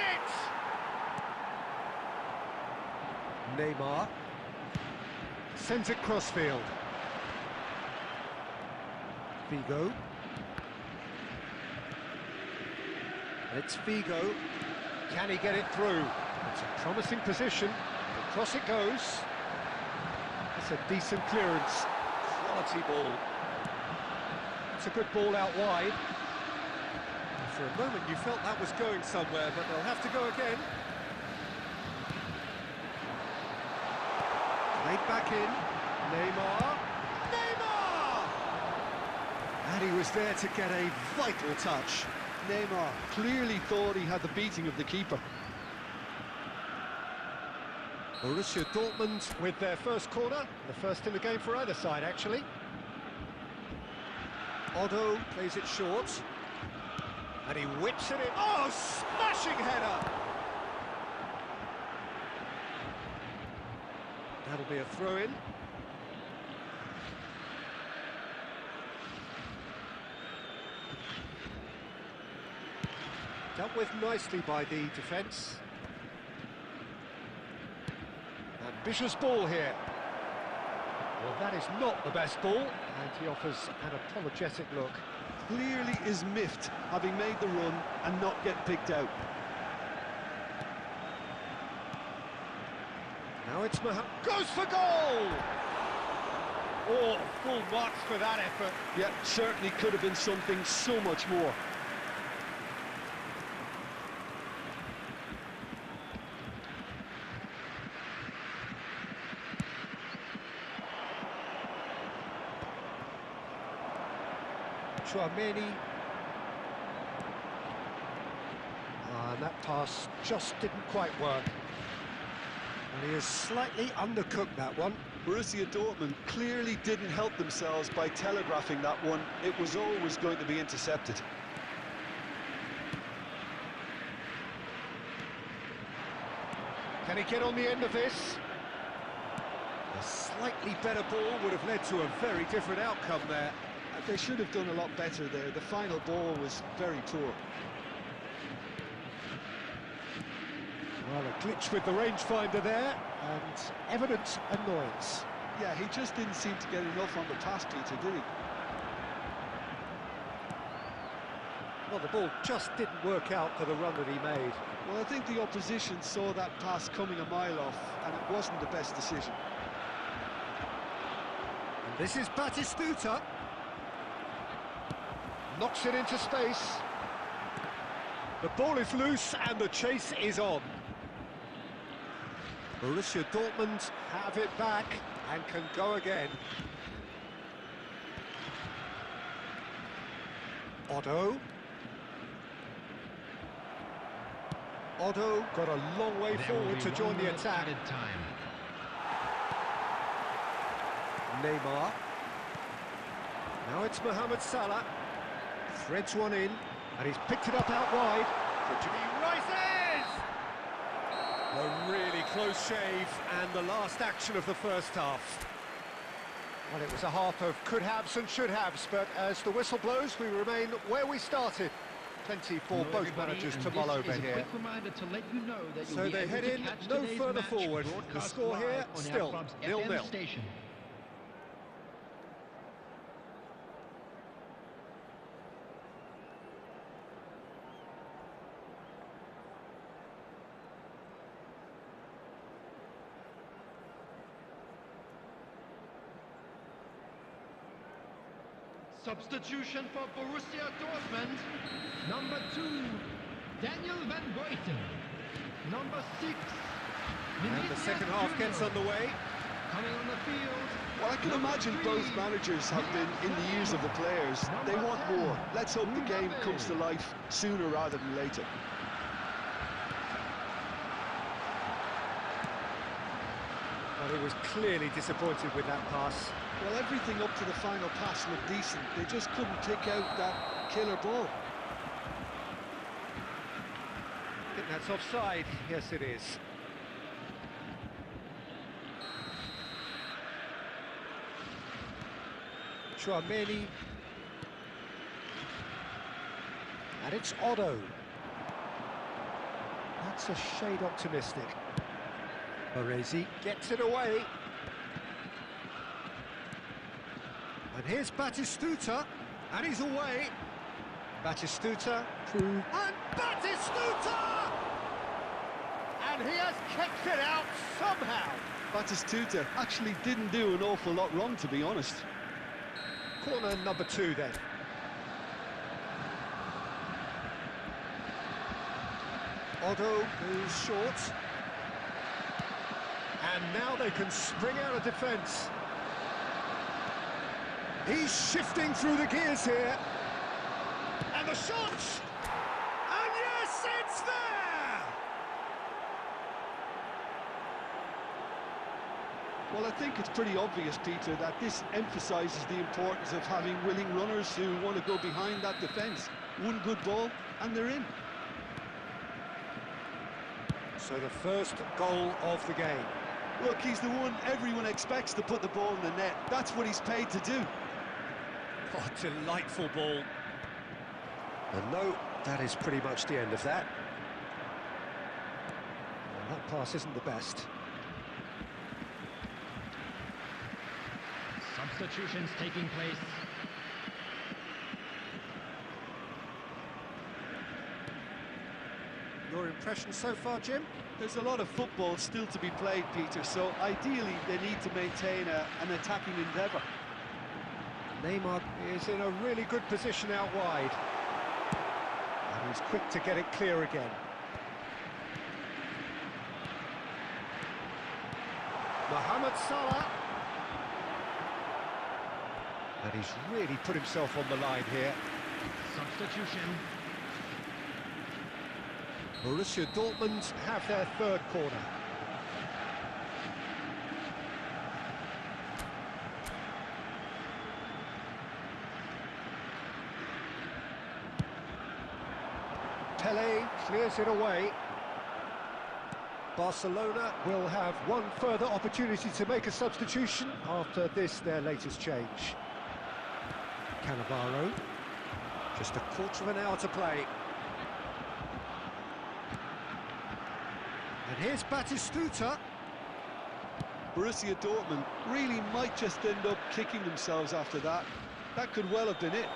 it! Neymar. Sends it crossfield. Figo. It's Figo. Can he get it through? It's a promising position. Across it goes. It's a decent clearance. Quality ball. It's a good ball out wide. For a moment you felt that was going somewhere, but they'll have to go again. Played back in. Neymar. Neymar! And he was there to get a vital touch. Neymar clearly thought he had the beating of the keeper. Borussia Dortmund with their first corner, the first in the game for either side, actually. Otto plays it short, and he whips it in. Oh, smashing header! That'll be a throw-in. Dealt with nicely by the defence. Ambitious ball here. Well, that is not the best ball, and he offers an apologetic look. Clearly is miffed, having made the run and not get picked out. Now it's Mohamed. Goes for goal! Oh, full marks for that effort. Yeah, certainly could have been something so much more. Tchouaméni. And that pass just didn't quite work. And he has slightly undercooked that one. Borussia Dortmund clearly didn't help themselves by telegraphing that one. It was always going to be intercepted. Can he get on the end of this? A slightly better ball would have led to a very different outcome there. They should have done a lot better there. The final ball was very poor. Well, a glitch with the rangefinder there, and evident annoyance. Yeah, he just didn't seem to get enough on the pass, Peter, did he? Well, the ball just didn't work out for the run that he made. Well, I think the opposition saw that pass coming a mile off, and it wasn't the best decision. And this is Batistuta. Knocks it into space. The ball is loose and the chase is on. Borussia Dortmund have it back and can go again. Otto. Otto got a long way forward to join the attack. Neymar. Now it's Mohamed Salah. Threads one in, and he's picked it up out wide. He rises! A really close shave, and the last action of the first half. Well, it was a half of could-haves and should-haves, but as the whistle blows, we remain where we started. Plenty for both managers to mull over here. So they head in no further forward. The score here, still 0-0. Substitution for Borussia Dortmund. Number 2, Daniel van Buiten. Number 6, And the second half gets underway. Coming on the field. Well, I can imagine both managers have been in the ears of the players. They want more. Let's hope the game comes to life sooner rather than later. Well, he was clearly disappointed with that pass. Well, everything up to the final pass looked decent. They just couldn't pick out that killer ball. I think that's offside. Yes, it is. Chouameni. And it's Otto. That's a shade optimistic. Baresi gets it away. And here's Batistuta, and he's away. Batistuta, and Batistuta! And he has kicked it out somehow. Batistuta actually didn't do an awful lot wrong, to be honest. Corner number 2 then. Otto moves short. And now they can spring out of defence. He's shifting through the gears here. And the shot! And yes, it's there! Well, I think it's pretty obvious, Peter, that this emphasises the importance of having willing runners who want to go behind that defence. One good ball, and they're in. So the first goal of the game. Look, he's the one everyone expects to put the ball in the net. That's what he's paid to do. Oh, delightful ball. And no, that is pretty much the end of that. Well, that pass isn't the best. Substitutions taking place. Your impression so far, Jim? There's a lot of football still to be played, Peter, so ideally they need to maintain an attacking endeavour. Neymar is in a really good position out wide. And he's quick to get it clear again. Mohamed Salah. And he's really put himself on the line here. Substitution. Borussia Dortmund have their third corner. Pele clears it away. Barcelona will have one further opportunity to make a substitution after this, their latest change. Cannavaro. Just a quarter of an hour to play. And here's Batistuta. Borussia Dortmund really might just end up kicking themselves after that. That could well have been it.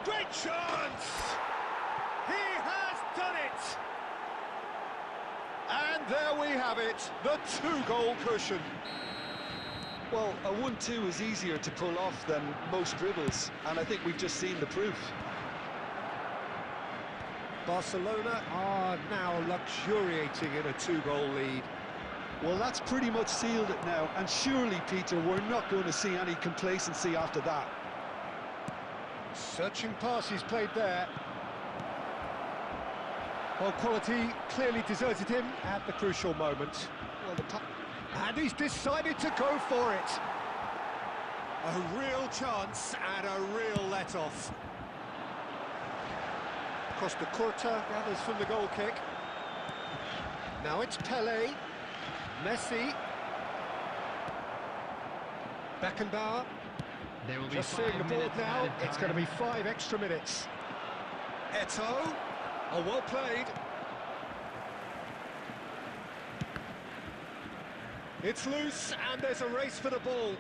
Great chance! He has done it! And there we have it, the 2-goal cushion. Well, a 1-2 is easier to pull off than most dribbles, and I think we've just seen the proof. Barcelona are now luxuriating in a 2-goal lead. Well, that's pretty much sealed it now, and surely, Peter, we're not going to see any complacency after that. Searching pass he's played there. Well, quality clearly deserted him at the crucial moment. Well, and he's decided to go for it. A real chance and a real let-off. Costa Curta gathers from the goal kick. Now it's Pele. Messi. Beckenbauer. There will be Just seeing the board now, it's going to be 5 extra minutes. Eto'o. Oh, well played. It's loose, and there's a race for the ball.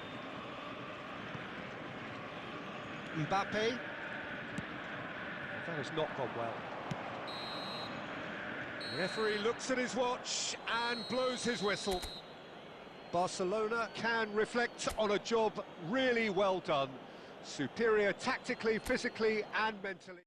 Mbappe. That has not gone well. The referee looks at his watch and blows his whistle. Barcelona can reflect on a job really well done. Superior tactically, physically and mentally.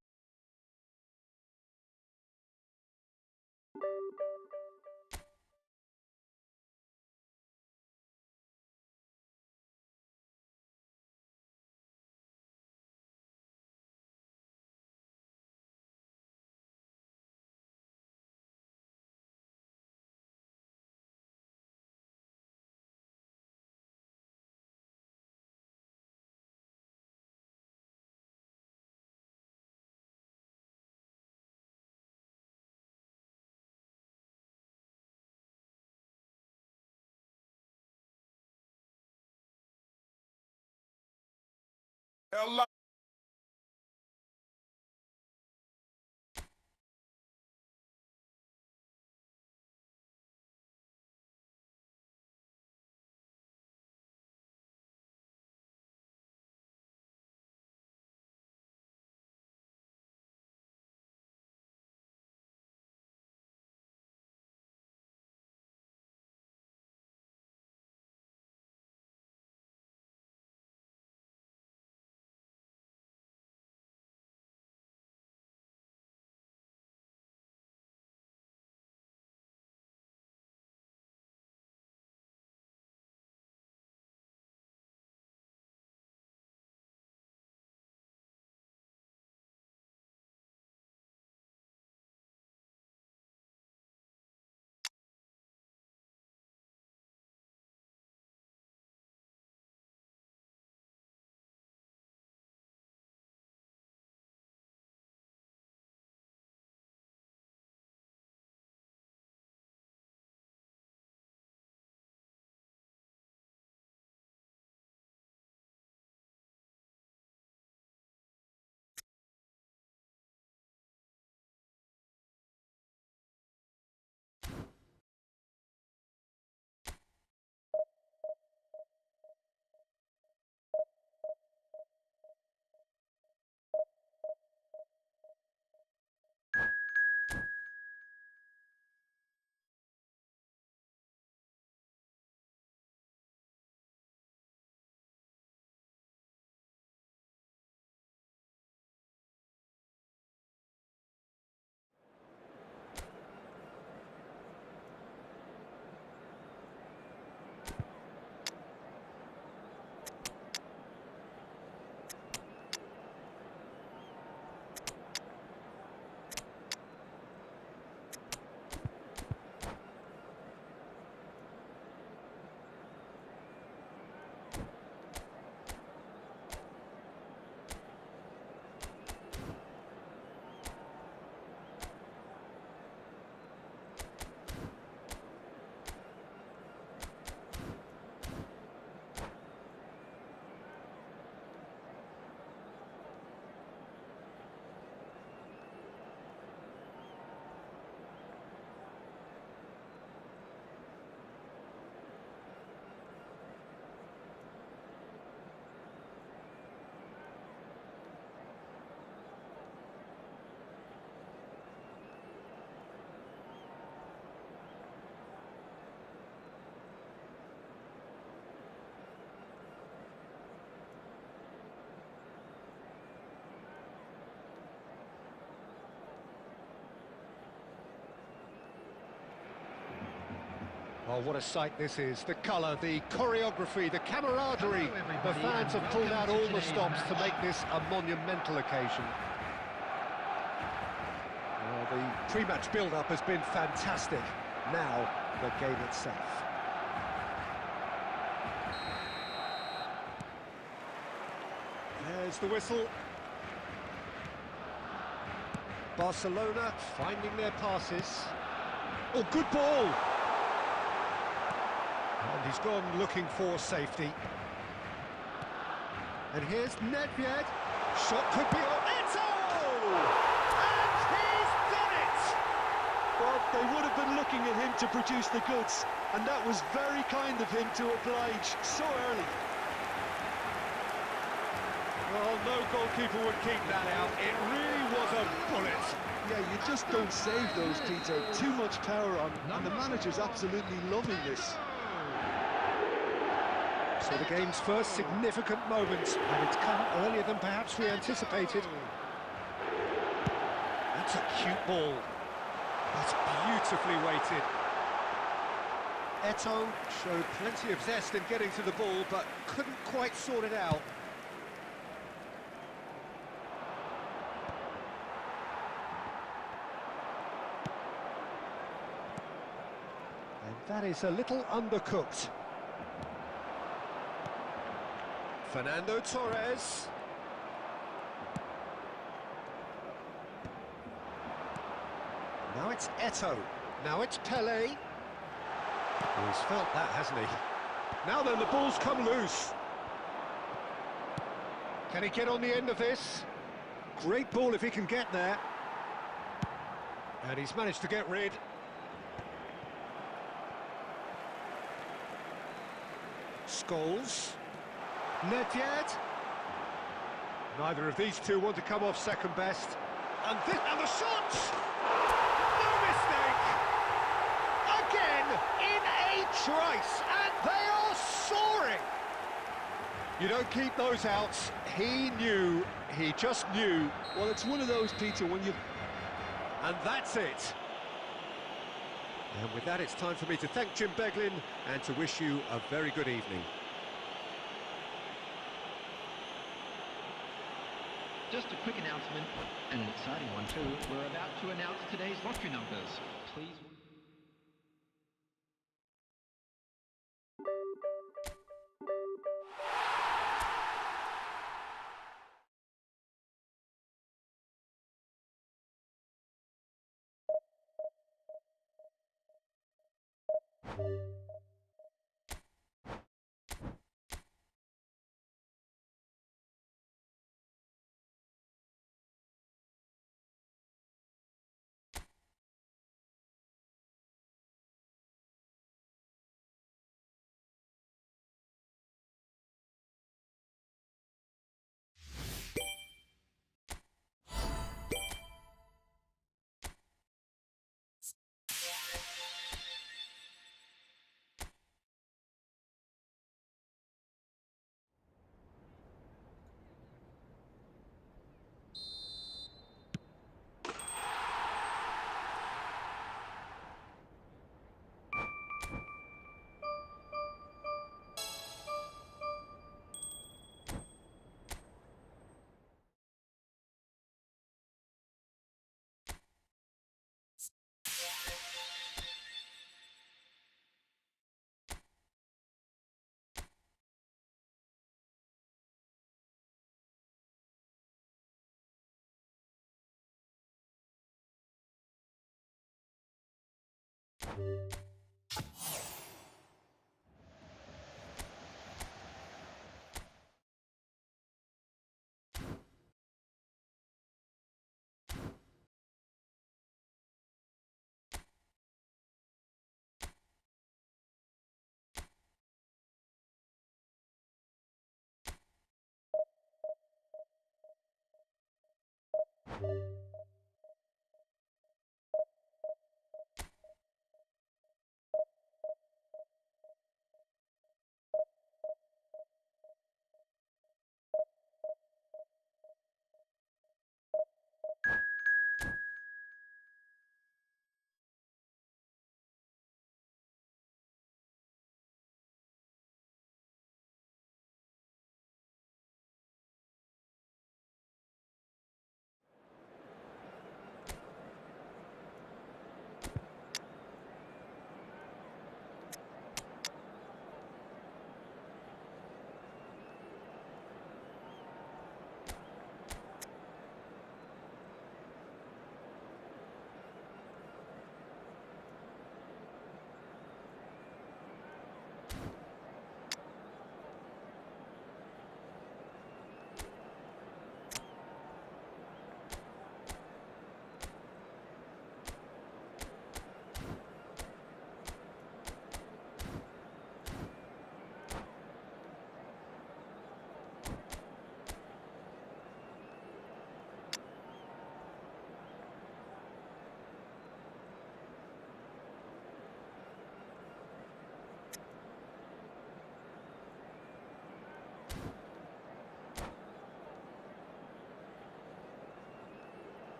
Oh, what a sight this is. The colour, the choreography, the camaraderie. The fans have pulled out all the stops to make this a monumental occasion. The pre-match build-up has been fantastic. Now, the game itself. There's the whistle. Barcelona finding their passes. Oh, good ball! And he's gone looking for safety. And here's Nedved. Shot could be on. Eto'o! And he's done it! Well, they would have been looking at him to produce the goods, and that was very kind of him to oblige so early. Well, no goalkeeper would keep that out. It really was a bullet. Yeah, you just don't save those, Peter. Too much power on, and the manager's absolutely loving this. So the game's first significant moment, and it's come earlier than perhaps we anticipated. That's a cute ball. That's beautifully weighted. Eto'o showed plenty of zest in getting to the ball, but couldn't quite sort it out. And that is a little undercooked. Fernando Torres. Now it's Eto'o. Now it's Pelé. He's felt that, hasn't he? Now then, the ball's come loose. Can he get on the end of this? Great ball if he can get there. And he's managed to get rid. Scholes. Nedved. Neither of these two want to come off second best. And the shot! No mistake! Again, in a trice, and they are soaring! You don't keep those outs. He knew, he just knew. Well, it's one of those, Peter, when you... And that's it. And with that, it's time for me to thank Jim Beglin and to wish you a very good evening. Just a quick announcement, and an exciting one too. We're about to announce today's lottery numbers. Please...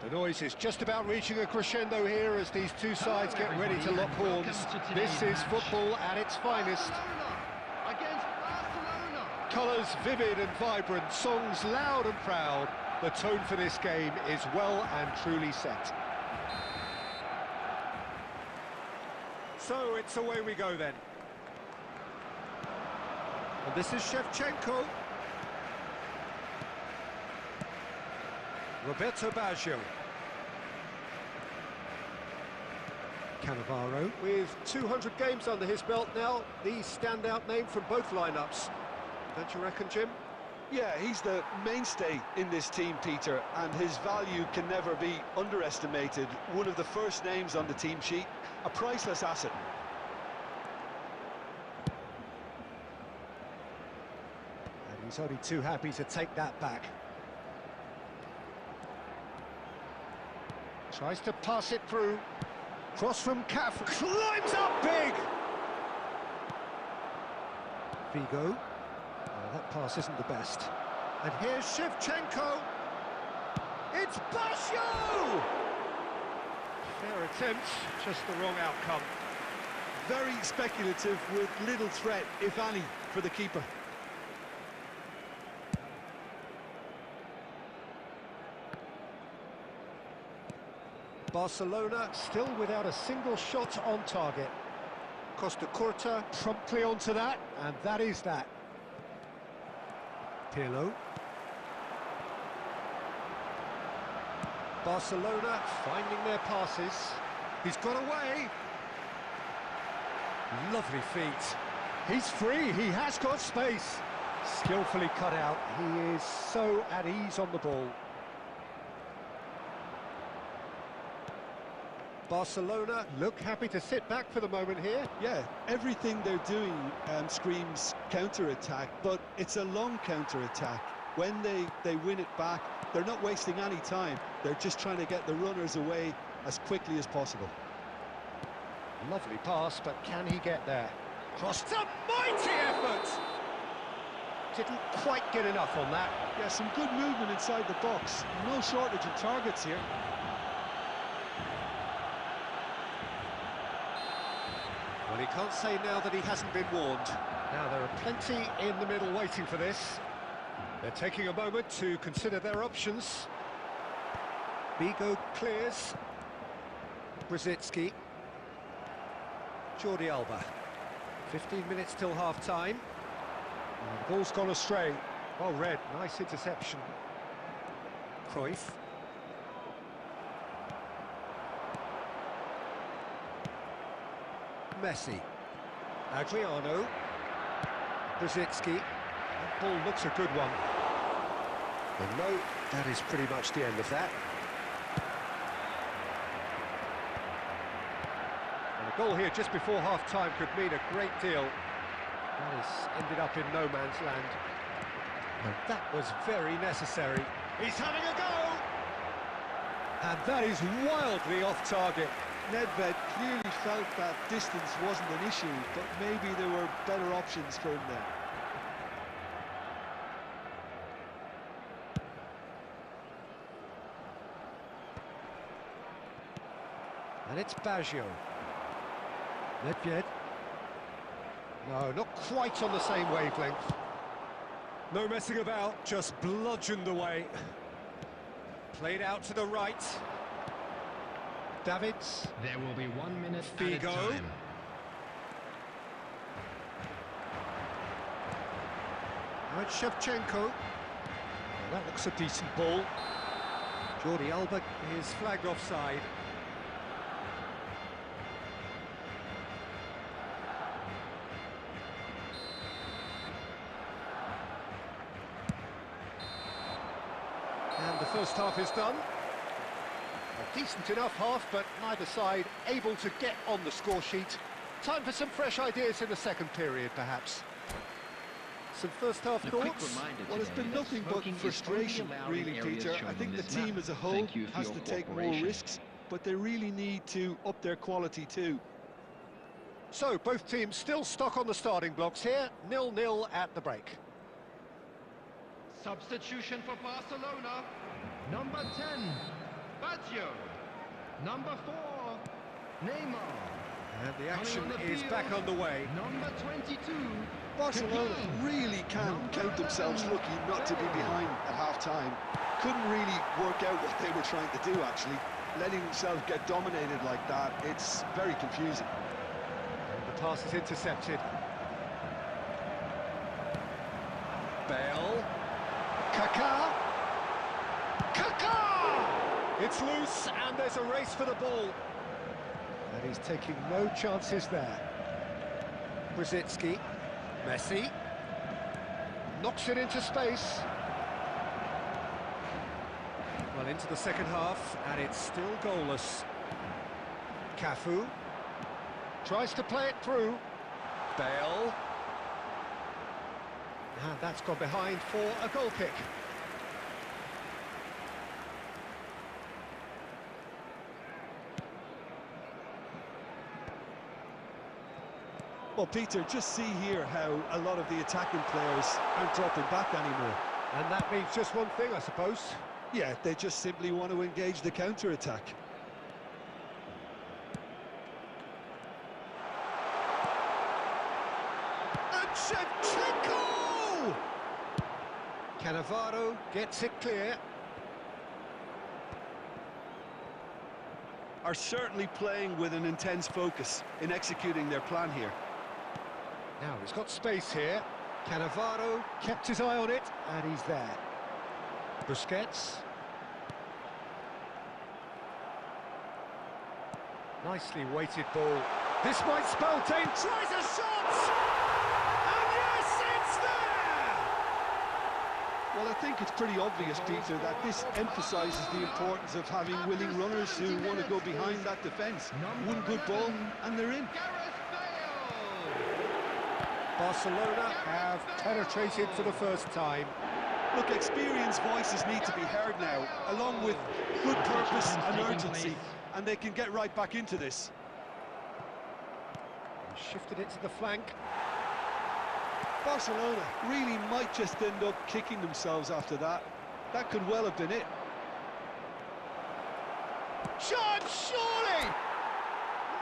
The noise is just about reaching a crescendo here as these two sides get ready to lock horns. This is football at its finest. Against Barcelona. Colours vivid and vibrant, songs loud and proud. The tone for this game is well and truly set. So it's away we go then. And this is Shevchenko. Roberto Baggio. Cannavaro. With 200 games under his belt now, the standout name from both lineups. Don't you reckon, Jim? Yeah, he's the mainstay in this team, Peter, and his value can never be underestimated. One of the first names on the team sheet, a priceless asset. And he's only too happy to take that back. Tries to pass it through. Cross from Caf, climbs up big! Figo. That pass isn't the best. And here's Shevchenko. It's Baggio! Fair attempt, just the wrong outcome. Very speculative with little threat, if any, for the keeper. Barcelona still without a single shot on target. Costa Curta promptly onto that, and that is that. Pirlo. Barcelona finding their passes. He's got away. Lovely feet. He's free, he has got space. Skillfully cut out, he is so at ease on the ball. Barcelona look happy to sit back for the moment here. Yeah, everything they're doing screams counter-attack, but it's a long counter-attack. When they win it back, they're not wasting any time. They're just trying to get the runners away as quickly as possible. Lovely pass, but can he get there? Cross to mighty effort! Didn't quite get enough on that. Yeah, some good movement inside the box. No shortage of targets here. Well, he can't say now that he hasn't been warned. Now, there are plenty in the middle waiting for this. They're taking a moment to consider their options. Figo clears. Brzezinski. Jordi Alba. 15 minutes till half-time. The ball's gone astray. Well read, nice interception. Cruyff. Messi. Adriano. Brzezinski. That ball looks a good one. And no, that is pretty much the end of that. And a goal here just before half-time could mean a great deal. That has ended up in no man's land. And that was very necessary. He's having a go! And that is wildly off target. Nedved clearly felt that distance wasn't an issue, but maybe there were better options for him there. And it's Baggio. Nedved. No, not quite on the same wavelength. No messing about, just bludgeoned away. Played out to the right. Davids. There will be 1 minute Figo. at a time. Now it's Shevchenko. Well, that looks a decent ball. Jordi Alba is flagged offside. And the first half is done. A decent enough half, but neither side able to get on the score sheet. Time for some fresh ideas in the second period, perhaps. Some first half thoughts? Well, it's been nothing but frustration, really, Peter. I think the team as a whole has to take more risks, but they really need to up their quality too. So, both teams still stuck on the starting blocks here, 0-0 at the break. Substitution for Barcelona. Number 10, Baggio. Number 4, Neymar. And the action is back underway. Number 22, Barcelona really can count themselves lucky not to be behind at half-time. Couldn't really work out what they were trying to do, actually. Letting themselves get dominated like that, it's very confusing. pass is intercepted. Bale. Kaká! Kaká! It's loose and there's a race for the ball. And he's taking no chances there. Brzezinski. Messi. Knocks it into space. Well, into the second half, and it's still goalless. Cafu tries to play it through. Bale. And that's gone behind for a goal kick. Well, Peter, just see here how a lot of the attacking players aren't dropping back anymore. And that means just one thing, I suppose. Yeah, they just simply want to engage the counter-attack. And Shevchenko! Cannavaro gets it clear. Are certainly playing with an intense focus in executing their plan here. Now he's got space here. Cannavaro kept his eye on it, and he's there. Busquets. Nicely weighted ball. This might spell danger. Tries a shot! And yes, it's there! Well, I think it's pretty obvious, Peter, that this emphasises the importance of having willing runners who want to go behind that defence. One good ball, and they're in. Barcelona have penetrated for the first time. Look, experienced voices need to be heard now, along with good purpose and urgency, and they can get right back into this. Shifted it to the flank. Barcelona really might just end up kicking themselves after that. That could well have been it. Chance, surely!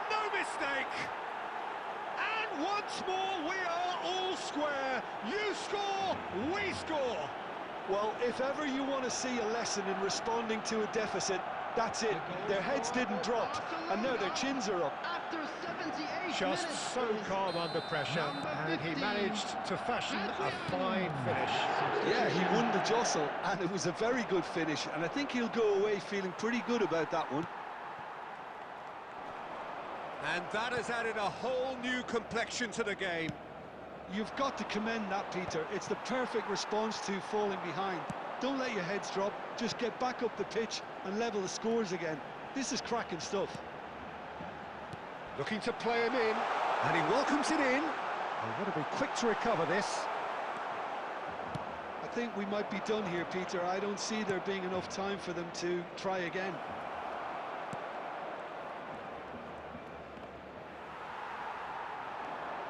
No mistake! And once more we are all square. You score, we score. Well, if ever you want to see a lesson in responding to a deficit, that's it. Their heads didn't drop, and now their chins are up. After 78 Just minutes, so calm under pressure, and he managed to fashion a fine finish. Yeah, he won the jostle, and it was a very good finish, and I think he'll go away feeling pretty good about that one. And that has added a whole new complexion to the game. You've got to commend that, Peter. It's the perfect response to falling behind. Don't let your heads drop, just get back up the pitch and level the scores again. This is cracking stuff. Looking to play him in, and he welcomes it in. They've got to be quick to recover this. I think we might be done here, Peter. I don't see there being enough time for them to try again.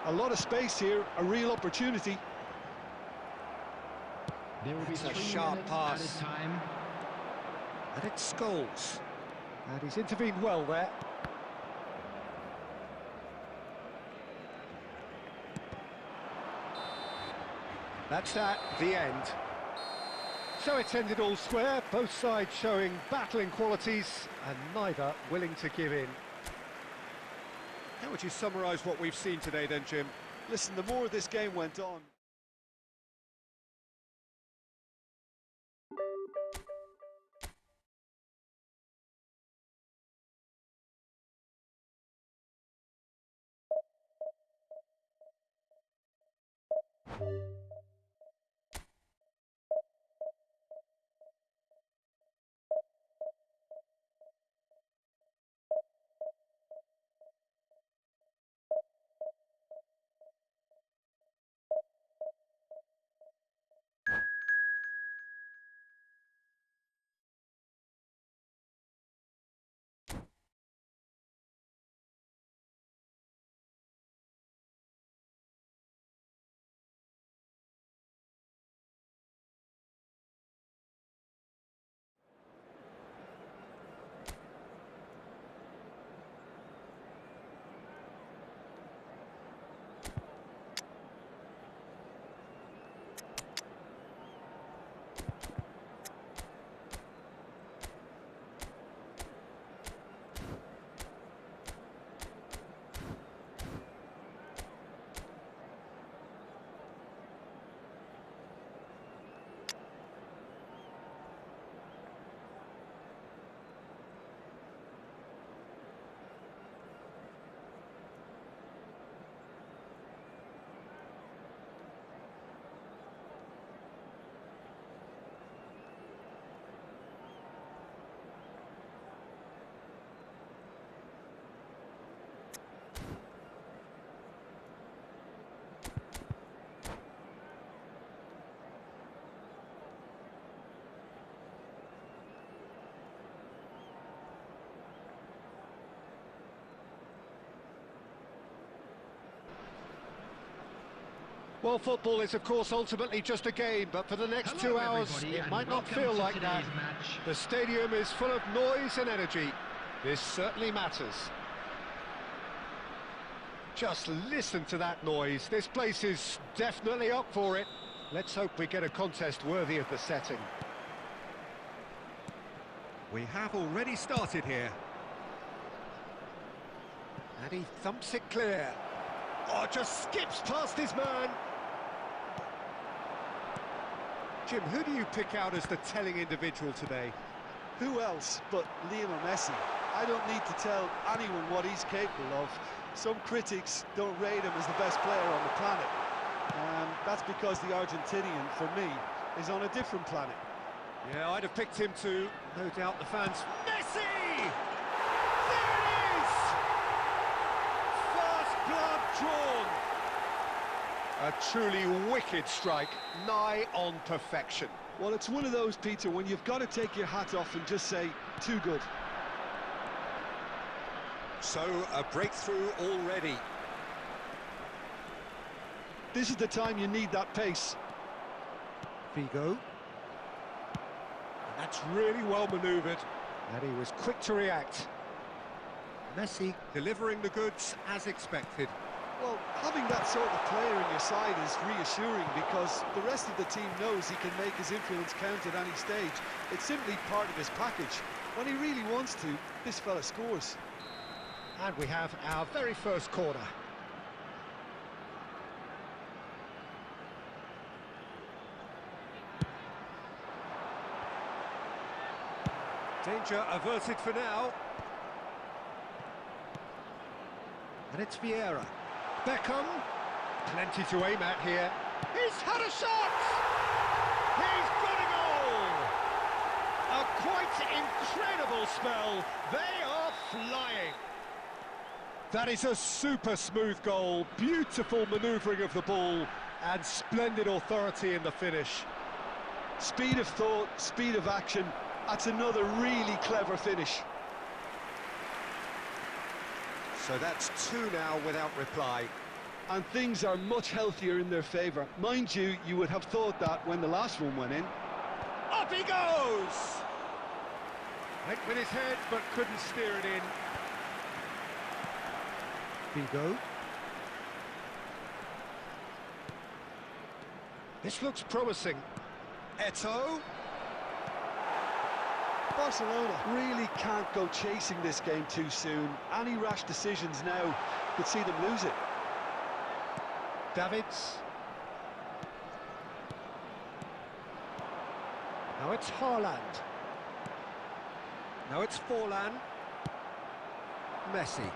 A lot of space here, a real opportunity. There will be That's a 3 sharp minutes pass. at a time. And it's Scholes. And he's intervened well there. That's that, the end. So it's ended all square, both sides showing battling qualities and neither willing to give in. How would you summarise what we've seen today then, Jim? Listen, the more this game went on... Well, football is, of course, ultimately just a game, but for the next Hello, 2 hours, everybody, it and might not welcome feel to like that. today's match. The stadium is full of noise and energy. This certainly matters. Just listen to that noise. This place is definitely up for it. Let's hope we get a contest worthy of the setting. We have already started here. And he thumps it clear. Oh, just skips past his man. Jim, who do you pick out as the telling individual today? Who else but Lionel Messi? I don't need to tell anyone what he's capable of. Some critics don't rate him as the best player on the planet. That's because the Argentinian, for me, is on a different planet. Yeah, I'd have picked him too. No doubt the fans. Messi! There it is! First blood drawn. A truly wicked strike, nigh on perfection. Well, it's one of those, Peter, when you've got to take your hat off and just say, too good. So, a breakthrough already. This is the time you need that pace. Figo. And that's really well manoeuvred. And he was quick to react. Messi delivering the goods as expected. Well, having that sort of player in your side is reassuring because the rest of the team knows he can make his influence count at any stage. It's simply part of his package. When he really wants to, this fella scores. And we have our very first corner. Danger averted for now. And it's Vieira. Beckham. Plenty to aim at here. He's had a shot! He's got a goal! A quite incredible spell. They are flying. That is a super smooth goal. Beautiful manoeuvring of the ball and splendid authority in the finish. Speed of thought, speed of action. That's another really clever finish. So that's two now without reply. And things are much healthier in their favour. Mind you, you would have thought that when the last one went in. Up he goes! Went with his head, but couldn't steer it in. Figo. This looks promising. Eto'o. Barcelona really can't go chasing this game too soon. Any rash decisions now could see them lose it. Davids. Now it's Haaland. Now it's Forlan. Messi.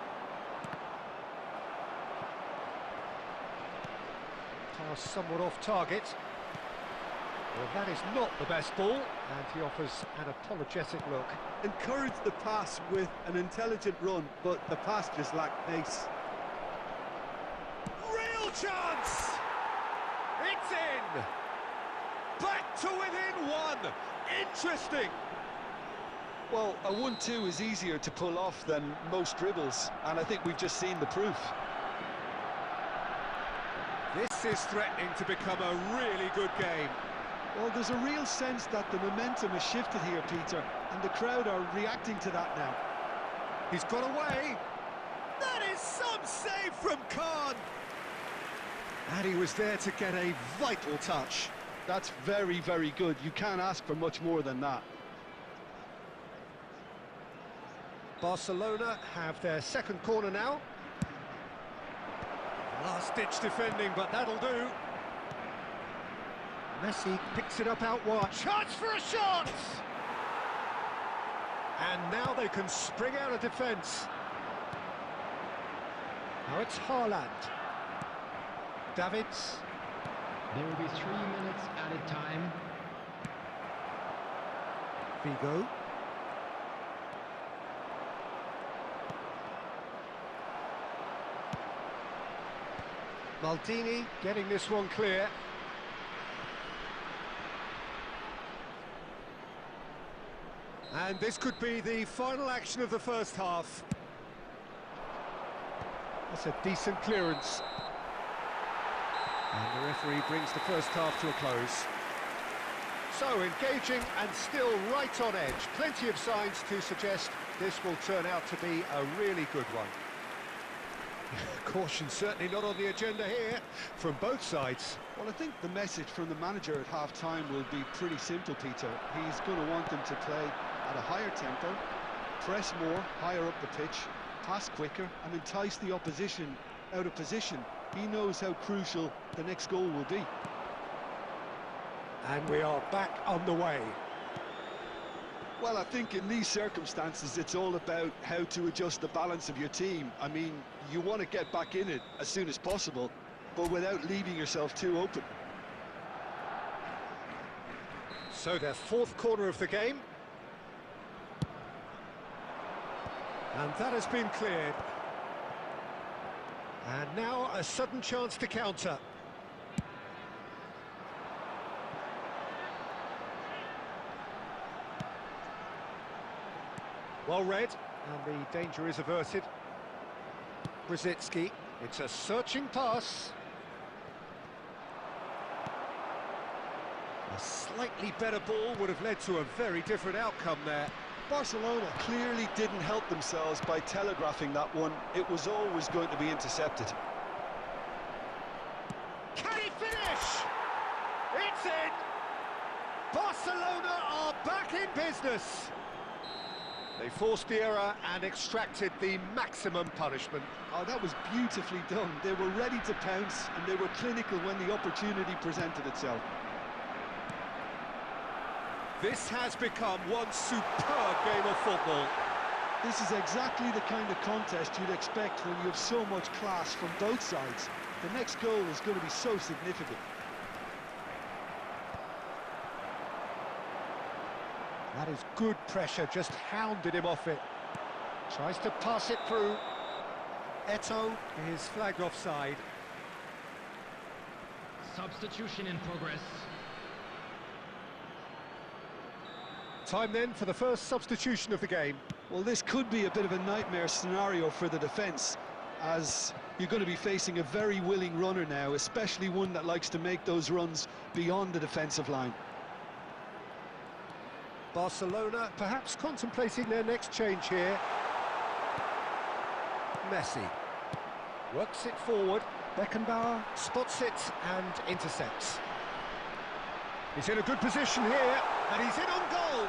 Pass somewhat off target. Well, that is not the best ball, and he offers an apologetic look. Encourage the pass with an intelligent run, but the pass just lacked pace. Real chance! It's in! Back to within one! Interesting! Well, a 1-2 is easier to pull off than most dribbles, and I think we've just seen the proof. This is threatening to become a really good game. Well, there's a real sense that the momentum has shifted here, Peter, and the crowd are reacting to that now. He's got away. That is some save from Khan. And he was there to get a vital touch. That's very, very good. You can't ask for much more than that. Barcelona have their second corner now. Last-ditch defending, but that'll do. Messi picks it up out wide. Chance for a shot! And now they can spring out of defence. Now it's Haaland. Davids. There will be 3 minutes added time. Figo. Maldini getting this one clear. And this could be the final action of the first half. That's a decent clearance. And the referee brings the first half to a close. So engaging and still right on edge. Plenty of signs to suggest this will turn out to be a really good one. Caution certainly not on the agenda here from both sides. Well, I think the message from the manager at half-time will be pretty simple, Peter. He's going to want them to play at a higher tempo, press more, higher up the pitch, pass quicker, and entice the opposition out of position. He knows how crucial the next goal will be. And we are back on the way. Well, I think in these circumstances, it's all about how to adjust the balance of your team. I mean, you want to get back in it as soon as possible, but without leaving yourself too open. So their fourth corner of the game. And that has been cleared. And now a sudden chance to counter. Well read, and the danger is averted. Brzezinski, it's a searching pass. A slightly better ball would have led to a very different outcome there. Barcelona clearly didn't help themselves by telegraphing that one. It was always going to be intercepted. Can he finish? It's in! Barcelona are back in business. They forced the error and extracted the maximum punishment. Oh, that was beautifully done. They were ready to pounce, and they were clinical when the opportunity presented itself. This has become one superb game of football. This is exactly the kind of contest you'd expect when you have so much class from both sides. The next goal is going to be so significant. That is good pressure, just hounded him off it. Tries to pass it through. Eto'o is flagged offside. Substitution in progress. Time then for the first substitution of the game. Well, this could be a bit of a nightmare scenario for the defence, as you're going to be facing a very willing runner now, especially one that likes to make those runs beyond the defensive line. Barcelona perhaps contemplating their next change here. Messi works it forward. Beckenbauer spots it and intercepts. He's in a good position here, and he's in on goal.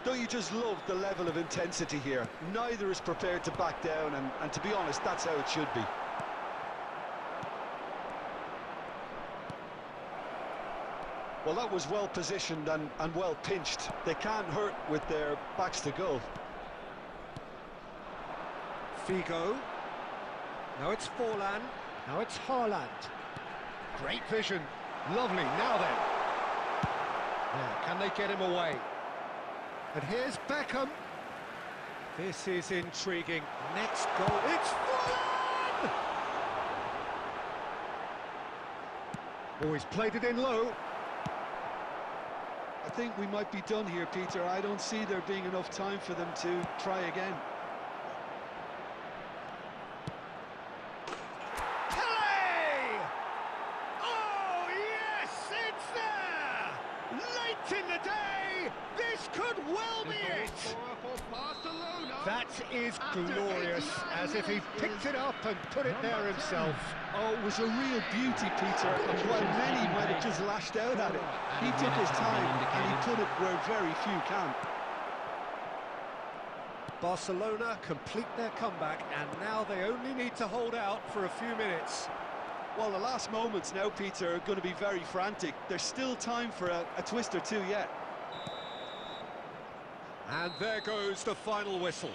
Don't you just love the level of intensity here? Neither is prepared to back down, and to be honest, that's how it should be. Well, that was well positioned and well pinched. They can't hurt with their backs to goal. Figo. Now it's Forlan. Now it's Haaland. Great vision. Lovely. Now then. Now, can they get him away? And here's Beckham. This is intriguing. Next goal. It's Forlan! Oh, he's played it in low. I think we might be done here, Peter. I don't see there being enough time for them to try again. Pele! Oh, yes, it's there! Late in the day, this could well be it! That is glorious, as if he picked it up and put it there himself. Oh, it was a real beauty, Peter, and while many might have just lashed out at it, he took his time and he put it where very few can. Barcelona complete their comeback, and now they only need to hold out for a few minutes. Well, the last moments now, Peter, are going to be very frantic. There's still time for a twist or two yet. And there goes the final whistle.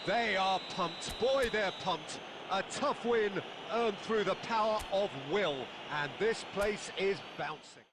They are pumped. Boy, they're pumped. A tough win earned through the power of will, and this place is bouncing.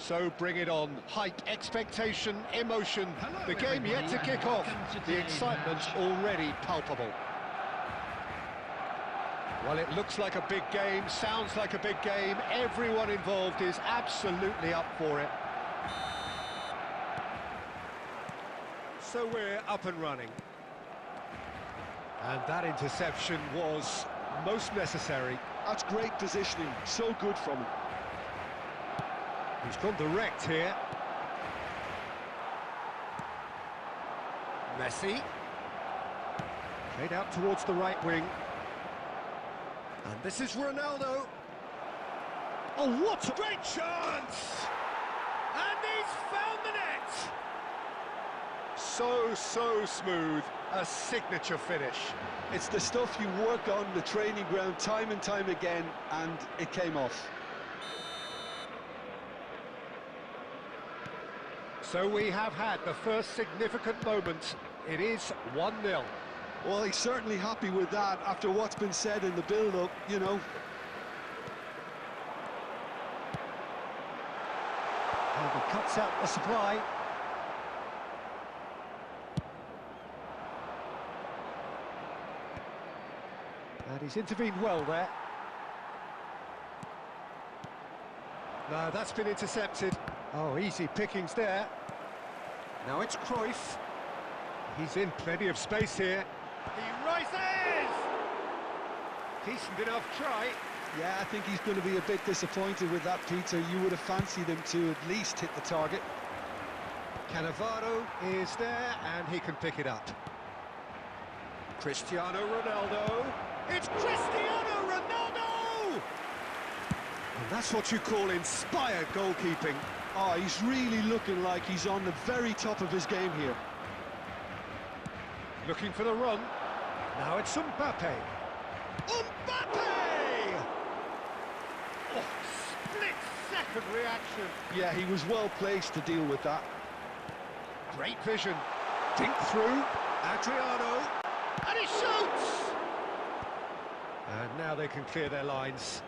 So bring it on. Hype, expectation, emotion. Hello, The game yet to everybody, kick off. welcome to The today's excitement's match. already palpable. Well, it looks like a big game, sounds like a big game. Everyone involved is absolutely up for it. So we're up and running. And that interception was most necessary. That's great positioning, so good from him. He's gone direct here. Messi. Played out towards the right wing. And this is Ronaldo. Oh, what a great chance! And he's found the net! So smooth. A signature finish. It's the stuff you work on the training ground time and time again, and it came off. So we have had the first significant moment. It is 1-0. Well, he's certainly happy with that after what's been said in the build-up, you know. And he cuts out the supply. And he's intervened well there. No, that's been intercepted. Oh, easy pickings there. Now it's Cruyff. He's in plenty of space here. He rises! Decent enough try. Yeah, I think he's going to be a bit disappointed with that, Peter. You would have fancied him to at least hit the target. Cannavaro is there, and he can pick it up. Cristiano Ronaldo. It's Cristiano Ronaldo! And that's what you call inspired goalkeeping. Oh, he's really looking like he's on the very top of his game here. Looking for the run. Now it's Mbappe. Mbappe! Oh, split-second reaction. Yeah, he was well placed to deal with that. Great vision. Dink through. Adriano. And he shoots! And now they can clear their lines.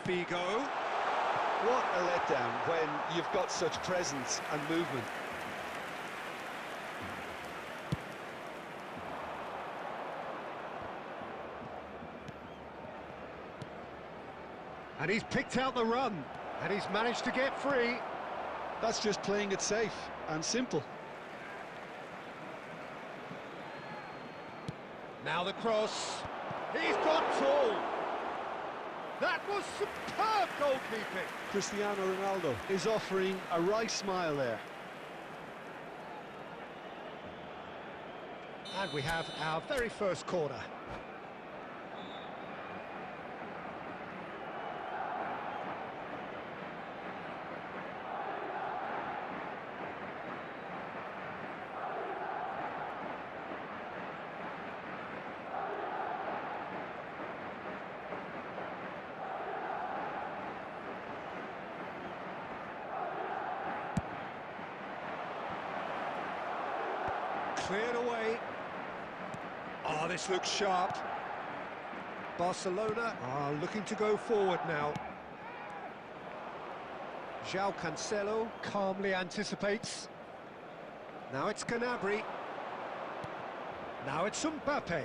Figo. What a letdown when you've got such presence and movement. And he's picked out the run. And he's managed to get free. That's just playing it safe and simple. Now the cross. He's gone tall. That was superb goalkeeping. Cristiano Ronaldo is offering a wry smile there. And we have our very first corner. Cleared away. Oh, this looks sharp. Barcelona are looking to go forward now. João Cancelo calmly anticipates. Now it's Gnabry. Now it's Mbappe.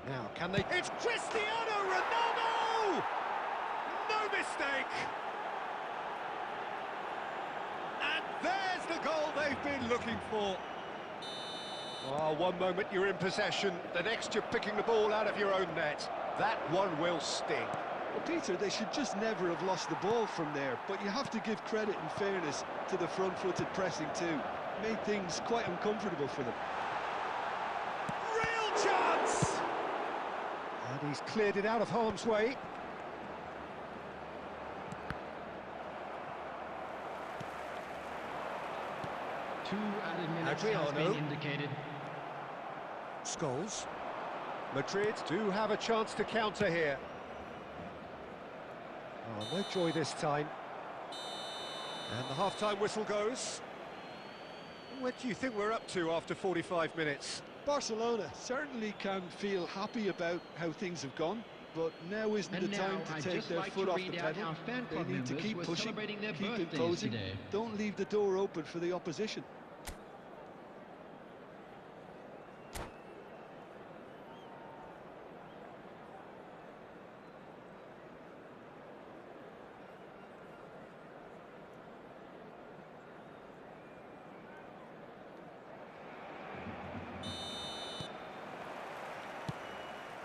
Now can they... It's Cristiano Ronaldo! No mistake! And there's the goal they've been looking for. Oh, one moment you're in possession, the next you're picking the ball out of your own net. That one will sting. Well, Peter, they should just never have lost the ball from there, but you have to give credit and fairness to the front-footed pressing too. Made things quite uncomfortable for them. Real chance! And he's cleared it out of harm's way. Two added minutes has Adriano. been indicated. Scholes. Madrid do have a chance to counter here. Oh, no joy this time. And the half-time whistle goes. What do you think we're up to after 45 minutes? Barcelona certainly can feel happy about how things have gone. but now isn't the time to take their foot off the pedal. They need to keep pushing, keep imposing. Don't leave the door open for the opposition.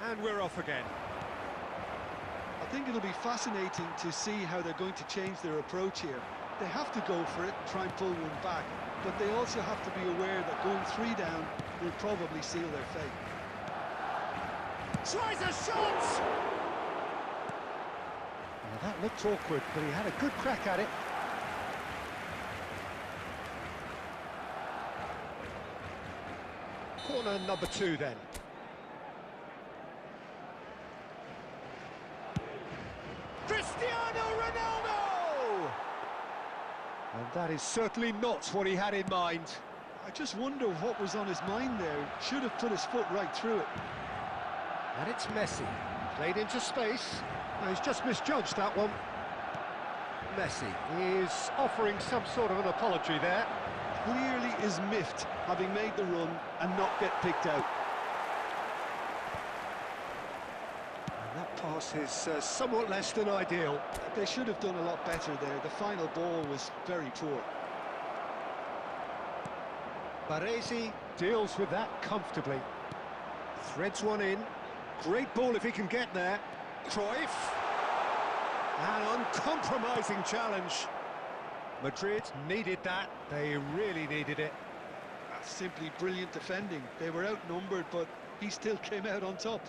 And we're off again. I think it'll be fascinating to see how they're going to change their approach here. They have to go for it, try and pull one back, but they also have to be aware that going 3 down will probably seal their fate. Tries a shot! Well, that looked awkward, but he had a good crack at it. Corner number 2 then. Cristiano Ronaldo! And that is certainly not what he had in mind. I just wonder what was on his mind there. Should have put his foot right through it. And it's Messi, played into space. No, he's just misjudged that one. Messi is offering some sort of an apology there. Clearly is miffed, having made the run and not get picked out. And that pass is somewhat less than ideal. They should have done a lot better there. The final ball was very poor. Baresi deals with that comfortably. Threads one in. Great ball if he can get there. Cruyff. An uncompromising challenge. Madrid needed that. They really needed it. That's simply brilliant defending. They were outnumbered, but he still came out on top.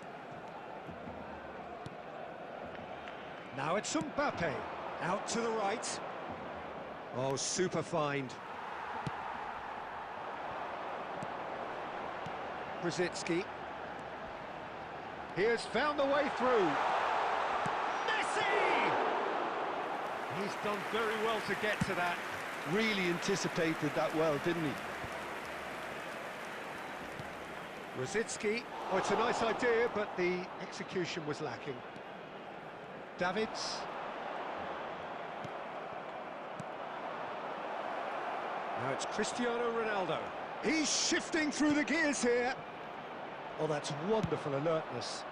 Now it's Mbappe. Out to the right. Oh, super find. Brzezinski. He has found the way through. Messi! He's done very well to get to that. Really anticipated that well, didn't he? Brzezinski. Oh, it's a nice idea, but the execution was lacking. Davids. Now it's Cristiano Ronaldo. He's shifting through the gears here. Oh, that's wonderful alertness.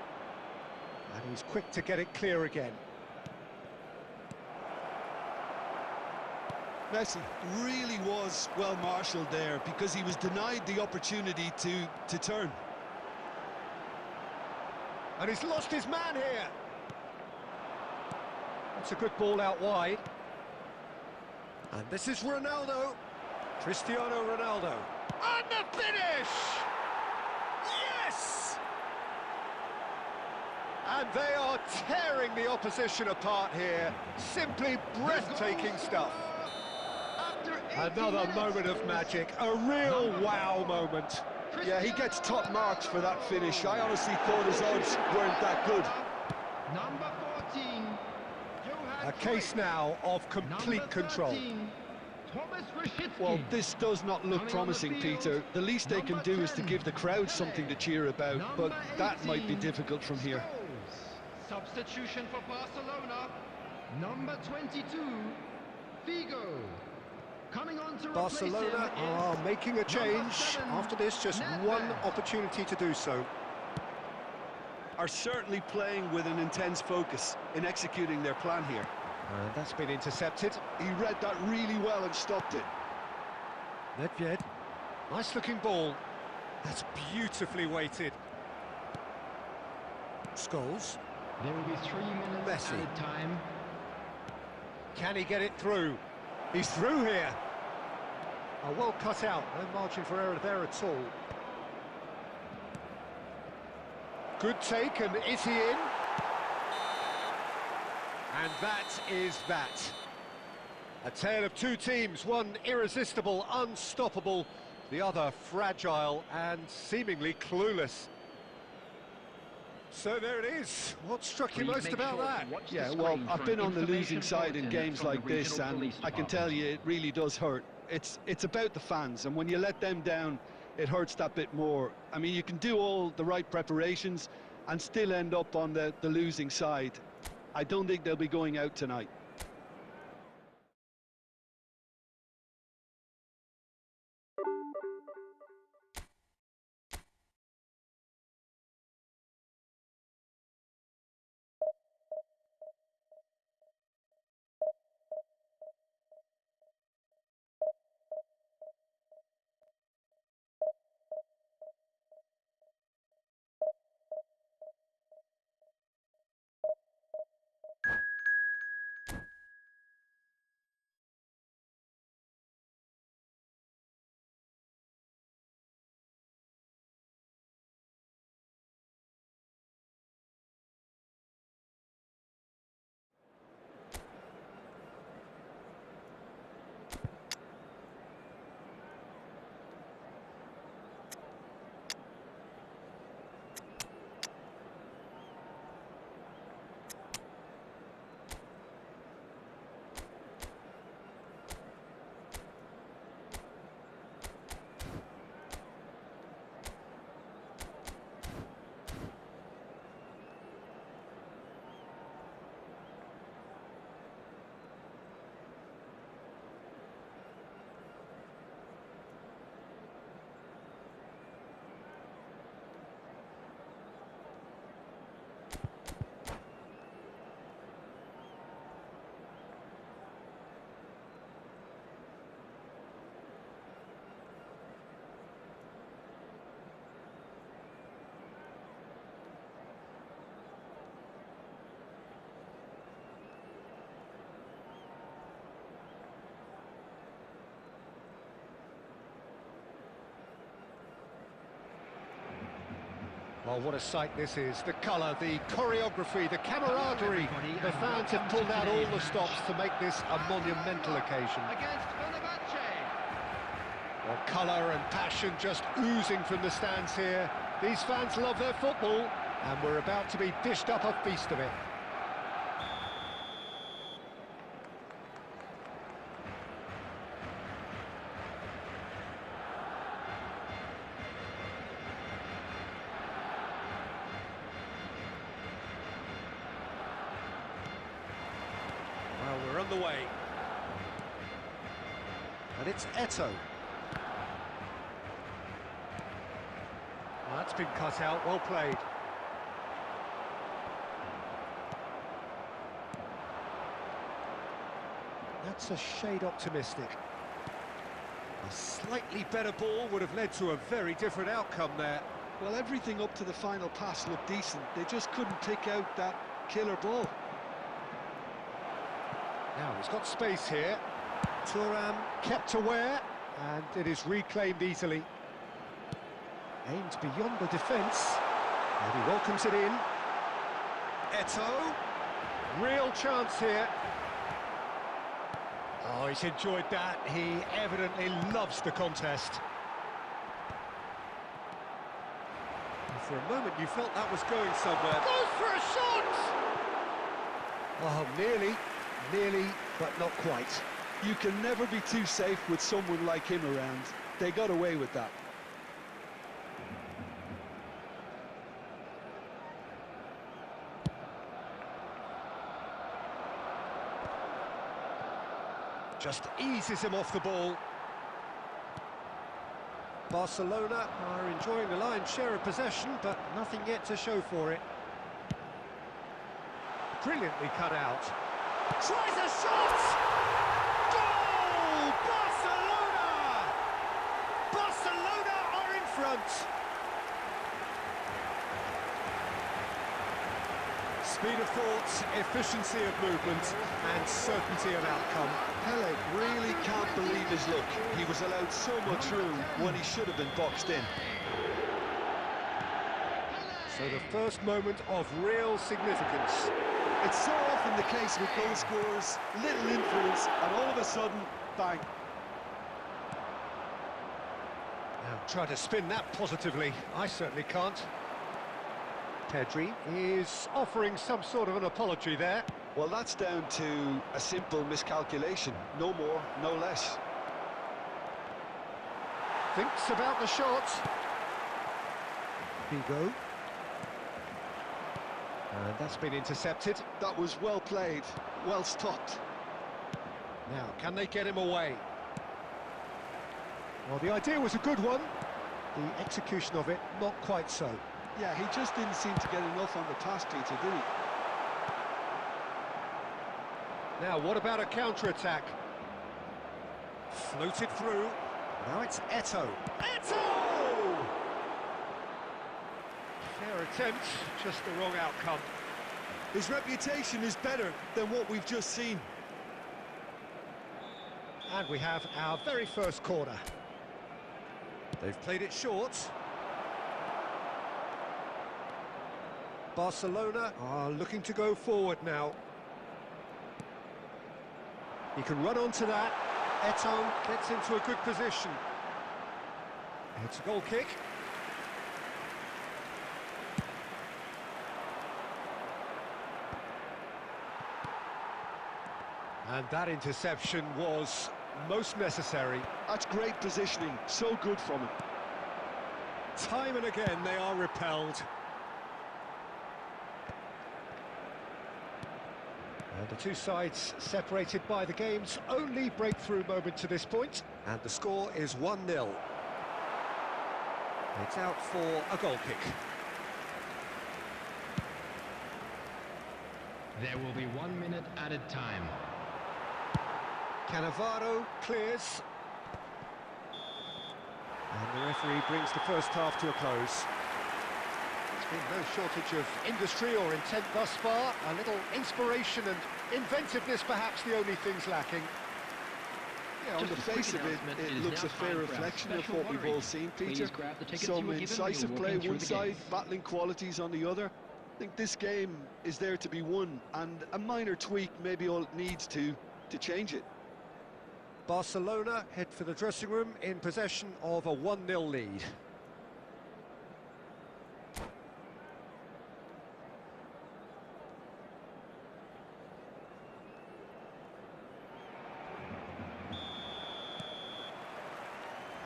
And he's quick to get it clear again. Messi really was well marshalled there because he was denied the opportunity to turn. And he's lost his man here. That's a good ball out wide. And this is Ronaldo. Cristiano Ronaldo. And the finish! Yes! And they are tearing the opposition apart here. Simply breathtaking stuff. Another moment of magic, a real wow moment. Yeah, he gets top marks for that finish. I honestly thought his odds weren't that good. Number 14. A case now of complete control. Well, this does not look promising, Peter. The least they can do is to give the crowd something to cheer about, but that might be difficult from here. Substitution for Barcelona. Number 22, Figo. Coming on to Barcelona are making a change. After this, just one opportunity to do so. Are certainly playing with an intense focus in executing their plan here. And that's been intercepted. He read that really well and stopped it. Nedved. Nice looking ball. That's beautifully weighted. Scholes. There will be 3 minutes Messi. added time. Can he get it through? He's through here. Oh, well cut out. No margin for error there at all. Good take, and is he in? And that is that. A tale of two teams, one irresistible, unstoppable, the other fragile and seemingly clueless. So there it is. What struck you most about that? Yeah, well, I've been on the losing side in games like this, and I can tell you it really does hurt. It's about the fans, and when you let them down, it hurts that bit more. I mean, you can do all the right preparations, and still end up on the losing side. I don't think they'll be going out tonight. Well, what a sight this is. The colour, the choreography, the camaraderie. The fans have pulled out all the stops to make this a monumental occasion. Against Fenerbahce. Well, colour and passion just oozing from the stands here. These fans love their football, and we're about to be dished up a feast of it. Well, we're on the way. And it's Eto'o. Well, that's been cut out, well played. That's a shade optimistic. A slightly better ball would have led to a very different outcome there. Well, everything up to the final pass looked decent. They just couldn't pick out that killer ball. Now he's got space here. Thuram kept aware, and it is reclaimed easily. Aimed beyond the defence, and he welcomes it in. Eto'o, real chance here. Oh, he's enjoyed that. He evidently loves the contest. And for a moment you felt that was going somewhere. Goes for a shot! Oh, nearly, but not quite. You can never be too safe with someone like him around. They got away with that. Just eases him off the ball. Barcelona are enjoying the lion's share of possession, but nothing yet to show for it. Brilliantly cut out. Tries a shot! Goal! Barcelona! Barcelona are in front. Speed of thought, efficiency of movement, and certainty of outcome. Pele really can't believe his luck. He was allowed so much room when he should have been boxed in. So the first moment of real significance. It's so often the case with goal scorers, little influence, and all of a sudden, bang. Now try to spin that positively. I certainly can't. Pedri is offering some sort of an apology there. Well, that's down to a simple miscalculation. No more, no less. Thinks about the shot. Figo. And that's been intercepted. That was well played, well stopped. Now, can they get him away? Well, the idea was a good one. The execution of it, not quite so. Yeah, he just didn't seem to get enough on the pass, Peter, did he? Now, what about a counter-attack? Floated through. Now it's Eto'o. Eto'o! Fair attempt, just the wrong outcome. His reputation is better than what we've just seen. And we have our very first corner. They've played it short. Barcelona are looking to go forward now. He can run onto that. Eto'o gets into a good position. It's a goal kick. And that interception was most necessary. That's great positioning, so good from him. Time and again they are repelled. And the two sides separated by the game's only breakthrough moment to this point. And the score is 1-0. It's out for a goal kick. There will be 1 minute added time. Cannavaro clears. And the referee brings the first half to a close. There's been no shortage of industry or intent thus far. A little inspiration and inventiveness, perhaps the only things lacking. Yeah, on the face of it, it looks a fair reflection of what we've all seen, Peter. Some incisive play one side, battling qualities on the other. I think this game is there to be won, and a minor tweak maybe all it needs to change it. Barcelona head for the dressing room in possession of a 1-0 lead.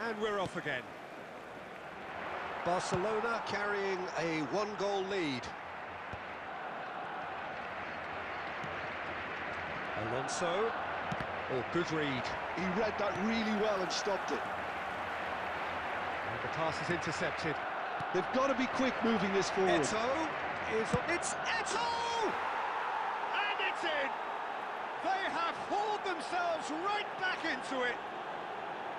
And we're off again. Barcelona carrying a 1-goal lead. Alonso. Oh, good read. He read that really well and stopped it. And the pass is intercepted. They've got to be quick moving this forward. Eto'o is... It's Eto'o! And it's in! They have hauled themselves right back into it.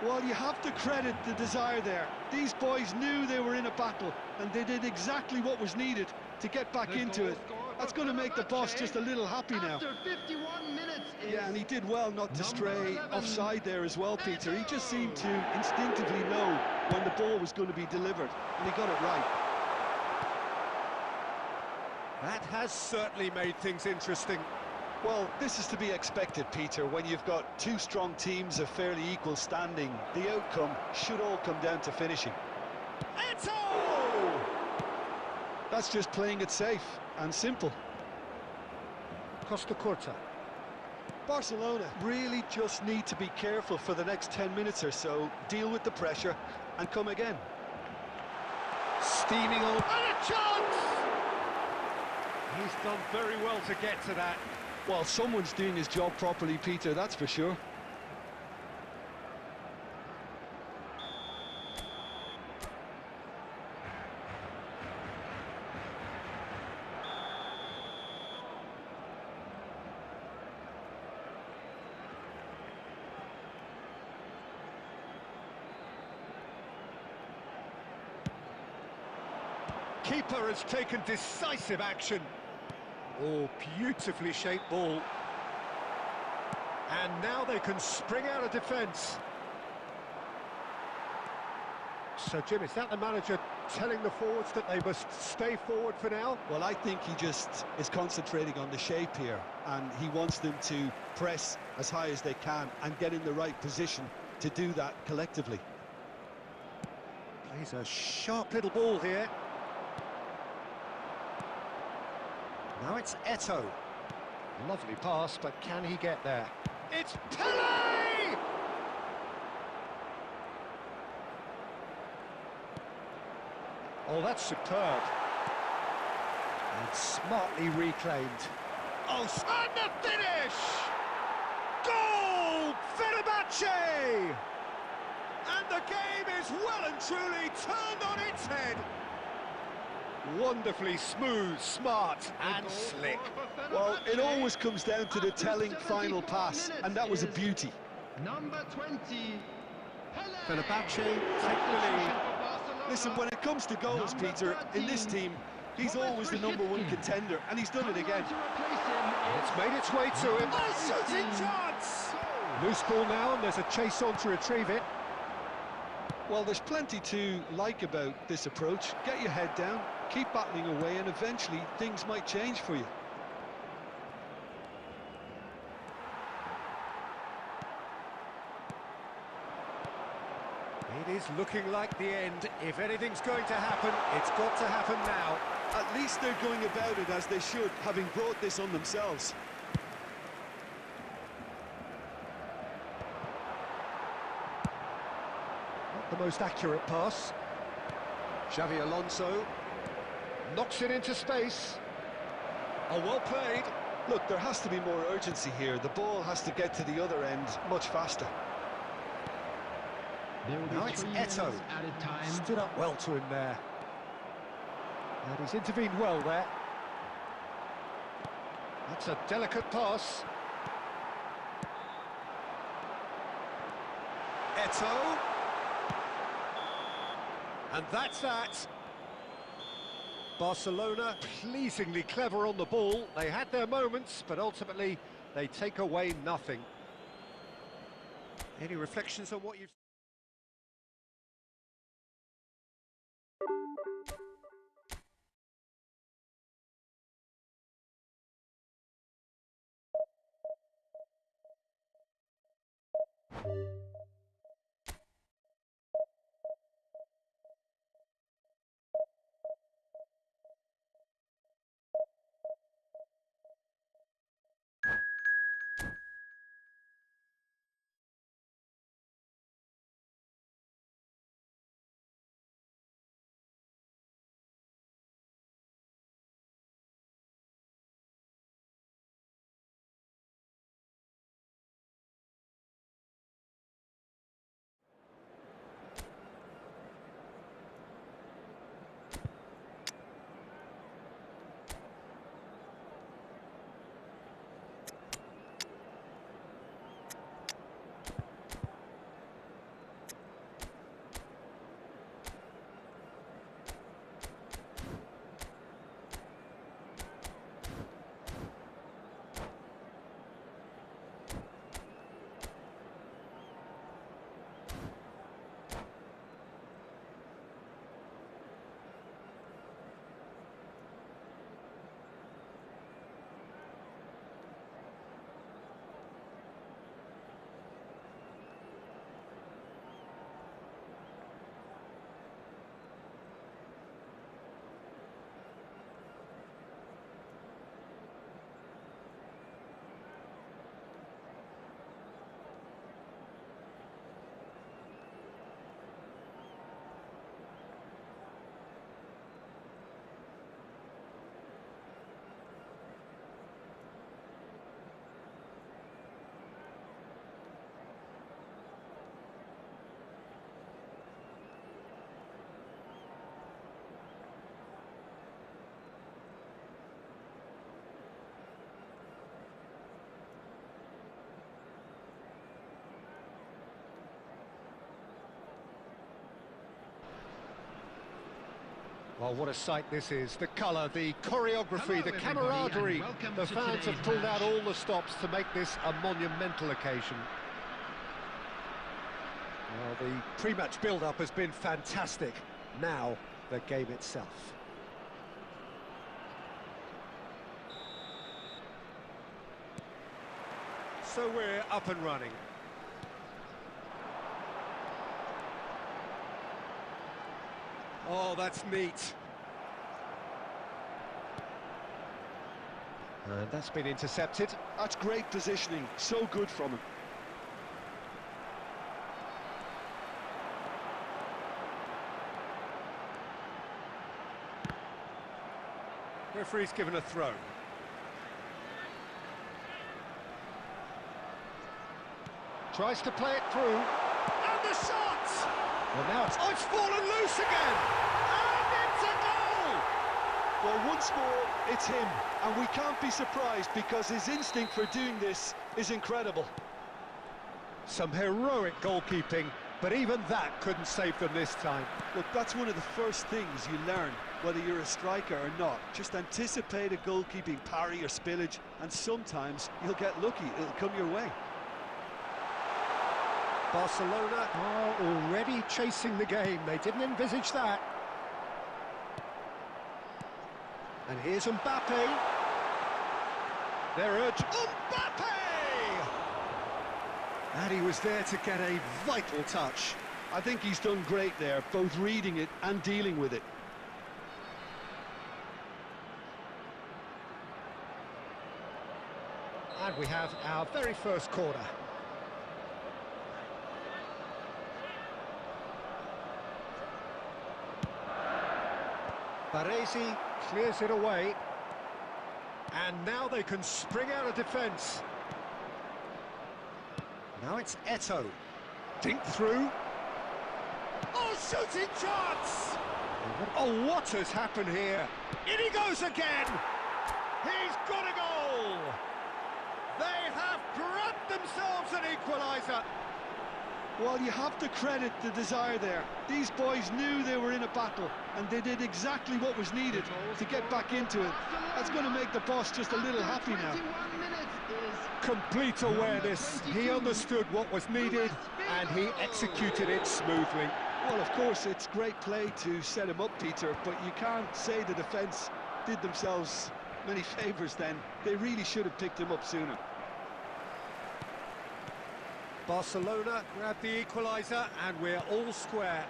Well, you have to credit the desire there. These boys knew they were in a battle, and they did exactly what was needed to get back into it. That's going to make the boss just a little happy now. After 51 minutes. Yeah, and he did well not to stray offside there as well, Peter. He just seemed to instinctively know when the ball was going to be delivered, and he got it right. That has certainly made things interesting. Well, this is to be expected, Peter. When you've got two strong teams of fairly equal standing, the outcome should all come down to finishing. Eto'o! That's just playing it safe and simple. Costa Curta. Barcelona really just need to be careful for the next 10 minutes or so, deal with the pressure and come again. Steaming on. And a chance! He's done very well to get to that. Well, someone's doing his job properly, Peter, that's for sure. Keeper has taken decisive action. Oh, beautifully shaped ball. And now they can spring out of defence. So, Jim, is that the manager telling the forwards that they must stay forward for now? Well, I think he just is concentrating on the shape here, and he wants them to press as high as they can and get in the right position to do that collectively. Plays a sharp little ball here. Now it's Eto'o. Lovely pass, but can he get there? It's Pele! Oh, that's superb. And smartly reclaimed. Oh, and the finish! Goal! Fenerbahce! And the game is well and truly turned on its head. Wonderfully smooth, smart and slick. Well, it always comes down to the telling final pass, and that was a beauty. Number 20, Fenerbahce take the lead. Listen, when it comes to goals, Peter, in this team, he's always the #1 contender, and he's done it again. It's made its way to him. Oh, shooting chance! Loose ball now, and there's a chase on to retrieve it. Well, there's plenty to like about this approach. Get your head down, keep battling away, and eventually things might change for you. It is looking like the end. If anything's going to happen, it's got to happen now. At least they're going about it as they should, having brought this on themselves. Not the most accurate pass. Xavi Alonso knocks it into space. Oh, well played. Look, there has to be more urgency here. The ball has to get to the other end much faster. Now it's Eto'o. Added time. Stood up well to him there. And he's intervened well there. That's a delicate pass. Eto'o. And that's that. Barcelona pleasingly clever on the ball. They had their moments, but ultimately they take away nothing. Any reflections on what you've... Well, what a sight this is. The colour, the choreography, the camaraderie. The fans have pulled out all the stops to make this a monumental occasion. Well, the pre-match build-up has been fantastic. Now, the game itself. So we're up and running. Oh, that's neat. And that's been intercepted. That's great positioning. So good from him. We're referee's given a throw. Tries to play it through, and the shot! Well, now it's fallen loose again, and it's a goal! Well, once more, it's him, and we can't be surprised because his instinct for doing this is incredible. Some heroic goalkeeping, but even that couldn't save them this time. Look, that's one of the first things you learn, whether you're a striker or not. Just anticipate a goalkeeping parry or spillage, and sometimes you'll get lucky, it'll come your way. Barcelona are already chasing the game. They didn't envisage that. And here's Mbappe. They're urging Mbappe! And he was there to get a vital touch. I think he's done great there, both reading it and dealing with it. And we have our very first corner. Baresi clears it away, and now they can spring out of defence. Now it's Eto'o. Dink through. Oh, shooting chance! Oh, what has happened here? In he goes again! He's got a goal! They have grabbed themselves an equaliser. Well, you have to credit the desire there. These boys knew they were in a battle, and they did exactly what was needed to get back into it. That's going to make the boss just a little happy now. Complete awareness. He understood what was needed, and he executed it smoothly. Well, of course, it's great play to set him up, Peter, but you can't say the defence did themselves many favours then. They really should have picked him up sooner. Barcelona grab the equaliser, and we're all square.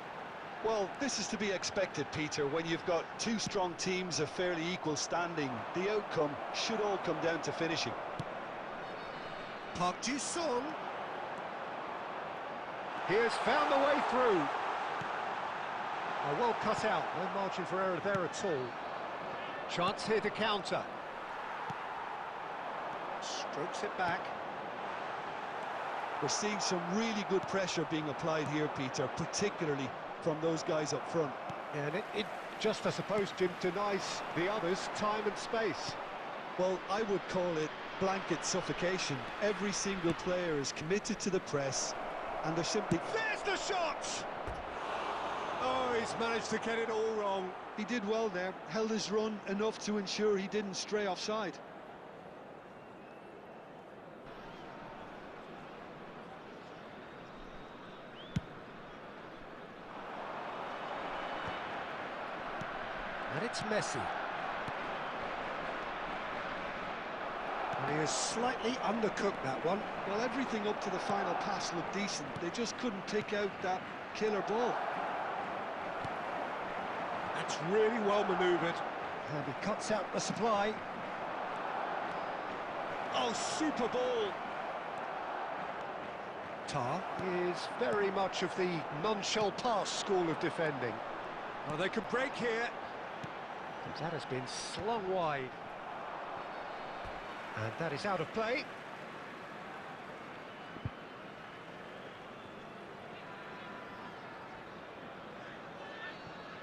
Well, this is to be expected, Peter, when you've got two strong teams of fairly equal standing. The outcome should all come down to finishing. Park Ji-sung. He has found the way through. Well cut out, no margin for error there at all. Chance here to counter. Strokes it back. We're seeing some really good pressure being applied here, Peter, particularly from those guys up front. And it just, I suppose, Jim, denies the others time and space. Well, I would call it blanket suffocation. Every single player is committed to the press, and they're simply... There's the shot! Oh, he's managed to get it all wrong. He did well there, held his run enough to ensure he didn't stray offside. And it's Messi. And he has slightly undercooked that one. Well, everything up to the final pass looked decent. They just couldn't pick out that killer ball. That's really well manoeuvred. And he cuts out the supply. Oh, super ball. Tar is very much of the non-shell pass school of defending. Oh, they could break here. But that has been slung wide. And that is out of play.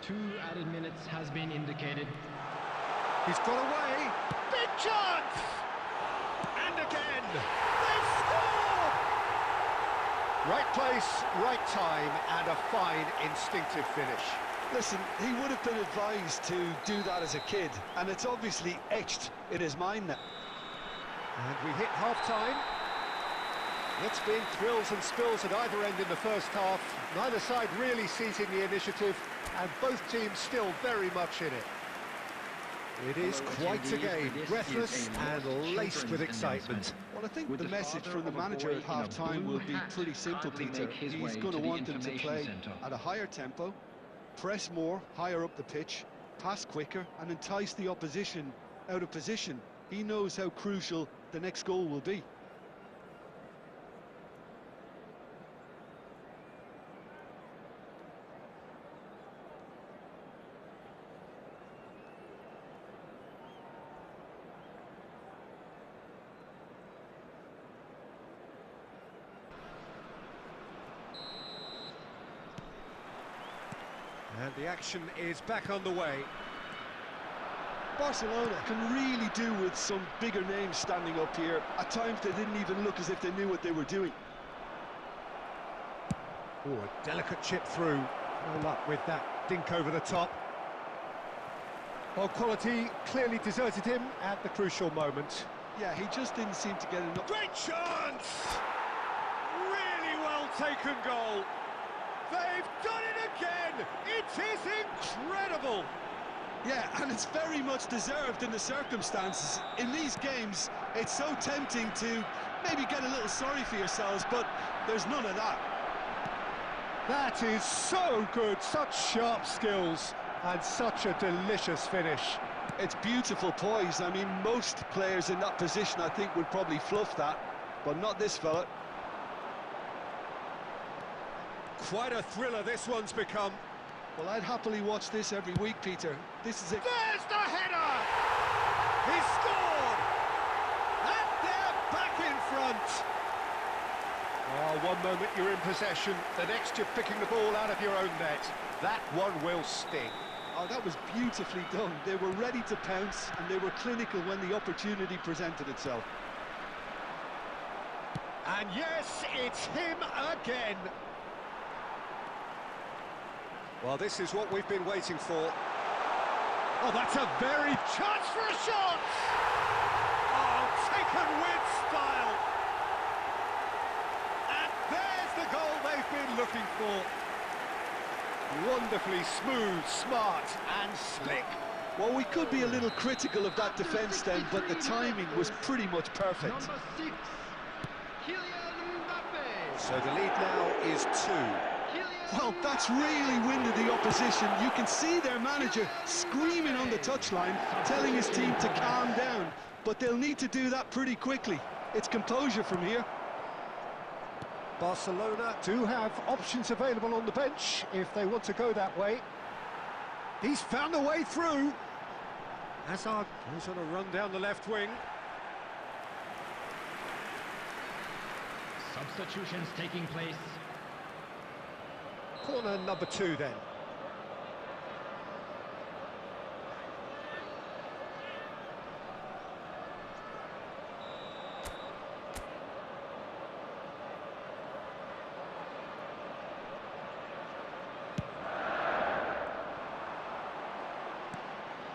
Two added minutes has been indicated. He's got away. Big chance! And again, they've scored! Right place, right time, and a fine instinctive finish. Listen, he would have been advised to do that as a kid, and it's obviously etched in his mind now. And we hit half-time. It's been thrills and spills at either end in the first half. Neither side really seizing the initiative, and both teams still very much in it. It is quite a game, breathless and laced with excitement. Well, I think the message from the manager at half-time will be pretty simple, Peter. He's going to want them to play at a higher tempo, press more, higher up the pitch, pass quicker, and entice the opposition out of position. He knows how crucial the next goal will be. The action is back on the way. Barcelona can really do with some bigger names standing up here. At times they didn't even look as if they knew what they were doing. Oh, a delicate chip through. No luck with that dink over the top. Well, quality clearly deserted him at the crucial moment. Yeah, he just didn't seem to get enough. Great chance! Really well taken goal. They've done it again! It is incredible! Yeah, and it's very much deserved in the circumstances. In these games, it's so tempting to maybe get a little sorry for yourselves, but there's none of that. That is so good, such sharp skills, and such a delicious finish. It's beautiful poise. I mean, most players in that position, I think, would probably fluff that, but not this fella. Quite a thriller this one's become. Well, I'd happily watch this every week, Peter. This is it. There's the header! He scored! And they're back in front! Oh, one moment you're in possession, the next you're picking the ball out of your own net. That one will sting. Oh, that was beautifully done. They were ready to pounce, and they were clinical when the opportunity presented itself. And yes, it's him again. Well, this is what we've been waiting for. Oh, that's a very chance for a shot! Oh, taken with style! And there's the goal they've been looking for. Wonderfully smooth, smart and slick. Well, we could be a little critical of that defence then, but the timing was pretty much perfect. Number 6, Kylian Mbappe. So the lead now is 2. Well, that's really winded the opposition. You can see their manager screaming on the touchline, telling his team to calm down. But they'll need to do that pretty quickly. It's composure from here. Barcelona do have options available on the bench if they want to go that way. He's found a way through. Hazard goes on a run down the left wing. Substitutions taking place. Corner number 2 then.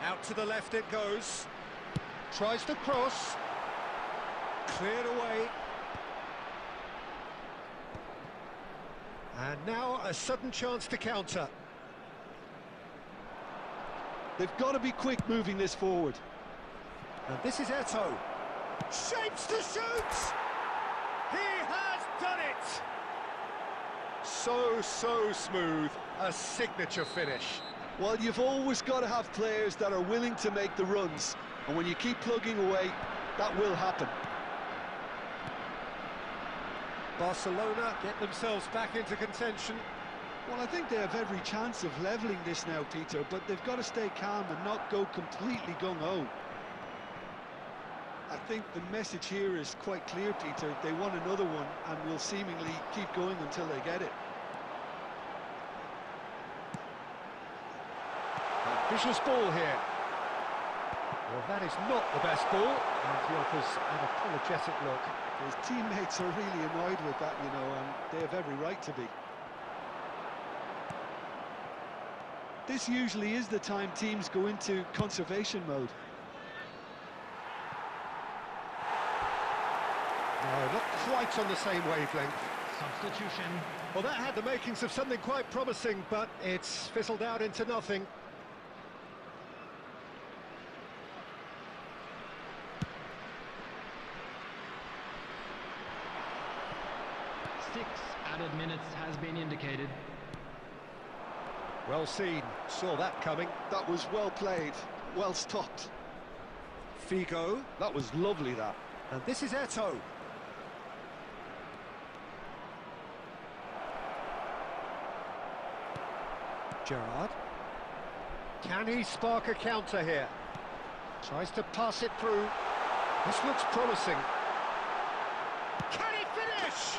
Out to the left it goes. Tries to cross. Cleared away. And now a sudden chance to counter. They've got to be quick moving this forward. And this is Eto'o. Shapes to shoot! He has done it! So smooth. A signature finish. Well, you've always got to have players that are willing to make the runs. And when you keep plugging away, that will happen. Barcelona get themselves back into contention. Well, I think they have every chance of levelling this now, Peter, but they've got to stay calm and not go completely gung-ho. I think the message here is quite clear, Peter. They want another one and will seemingly keep going until they get it. Vicious ball here. Well, that is not the best ball, and he offers an apologetic look. His teammates are really annoyed with that, you know, and they have every right to be. This usually is the time teams go into conservation mode. No, not quite on the same wavelength. Substitution. Well, that had the makings of something quite promising, but it's fizzled out into nothing. Added minutes has been indicated. Well seen, saw that coming. That was well played, well stopped. Figo. That was lovely, that. And this is Eto'o. Gerrard. Can he spark a counter here? Tries to pass it through. This looks promising. Can he finish?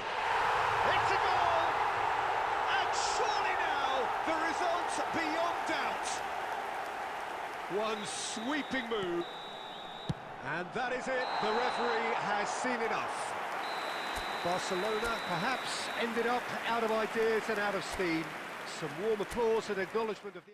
It's a goal! And surely now the result beyond doubt. One sweeping move. And that is it. The referee has seen enough. Barcelona perhaps ended up out of ideas and out of steam. Some warm applause and acknowledgement of the...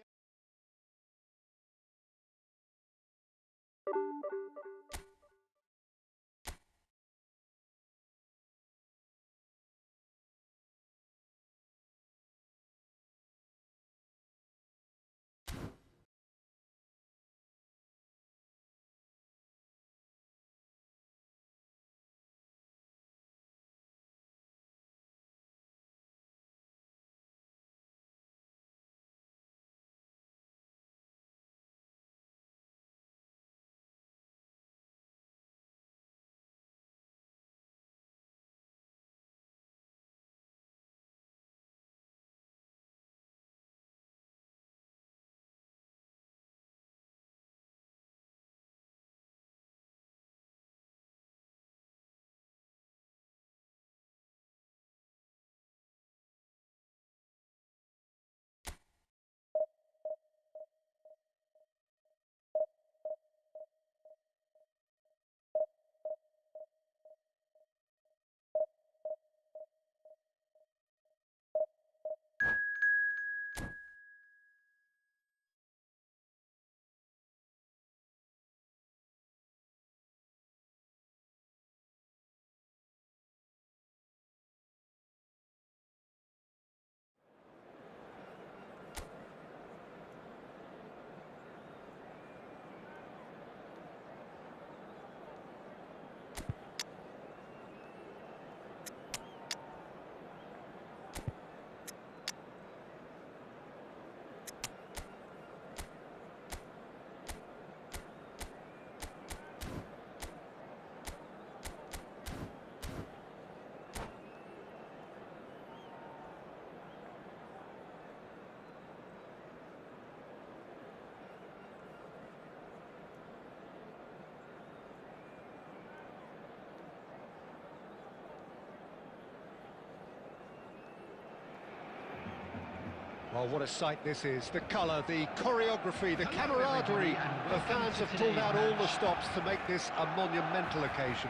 Oh, what a sight this is. The colour, the choreography, the camaraderie. The fans have pulled out all the stops to make this a monumental occasion.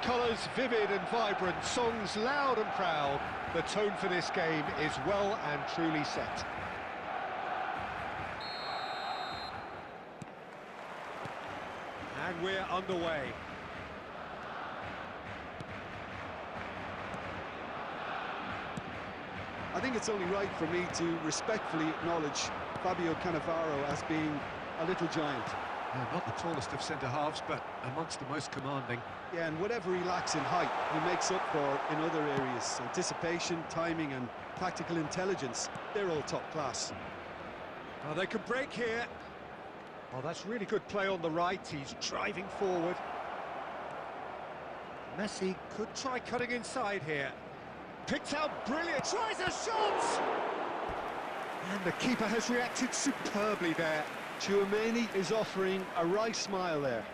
Colours vivid and vibrant, songs loud and proud. The tone for this game is well and truly set. And we're underway. I think it's only right for me to respectfully acknowledge Fabio Cannavaro as being a little giant. Yeah, not the tallest of centre-halves, but amongst the most commanding. Yeah, and whatever he lacks in height, he makes up for in other areas. Anticipation, timing and tactical intelligence, they're all top class. Oh, they could break here. Oh, that's really good play on the right. He's driving forward. Messi could try cutting inside here. Picked out brilliant, tries a shot! And the keeper has reacted superbly there. Tchouaméni is offering a wry smile there.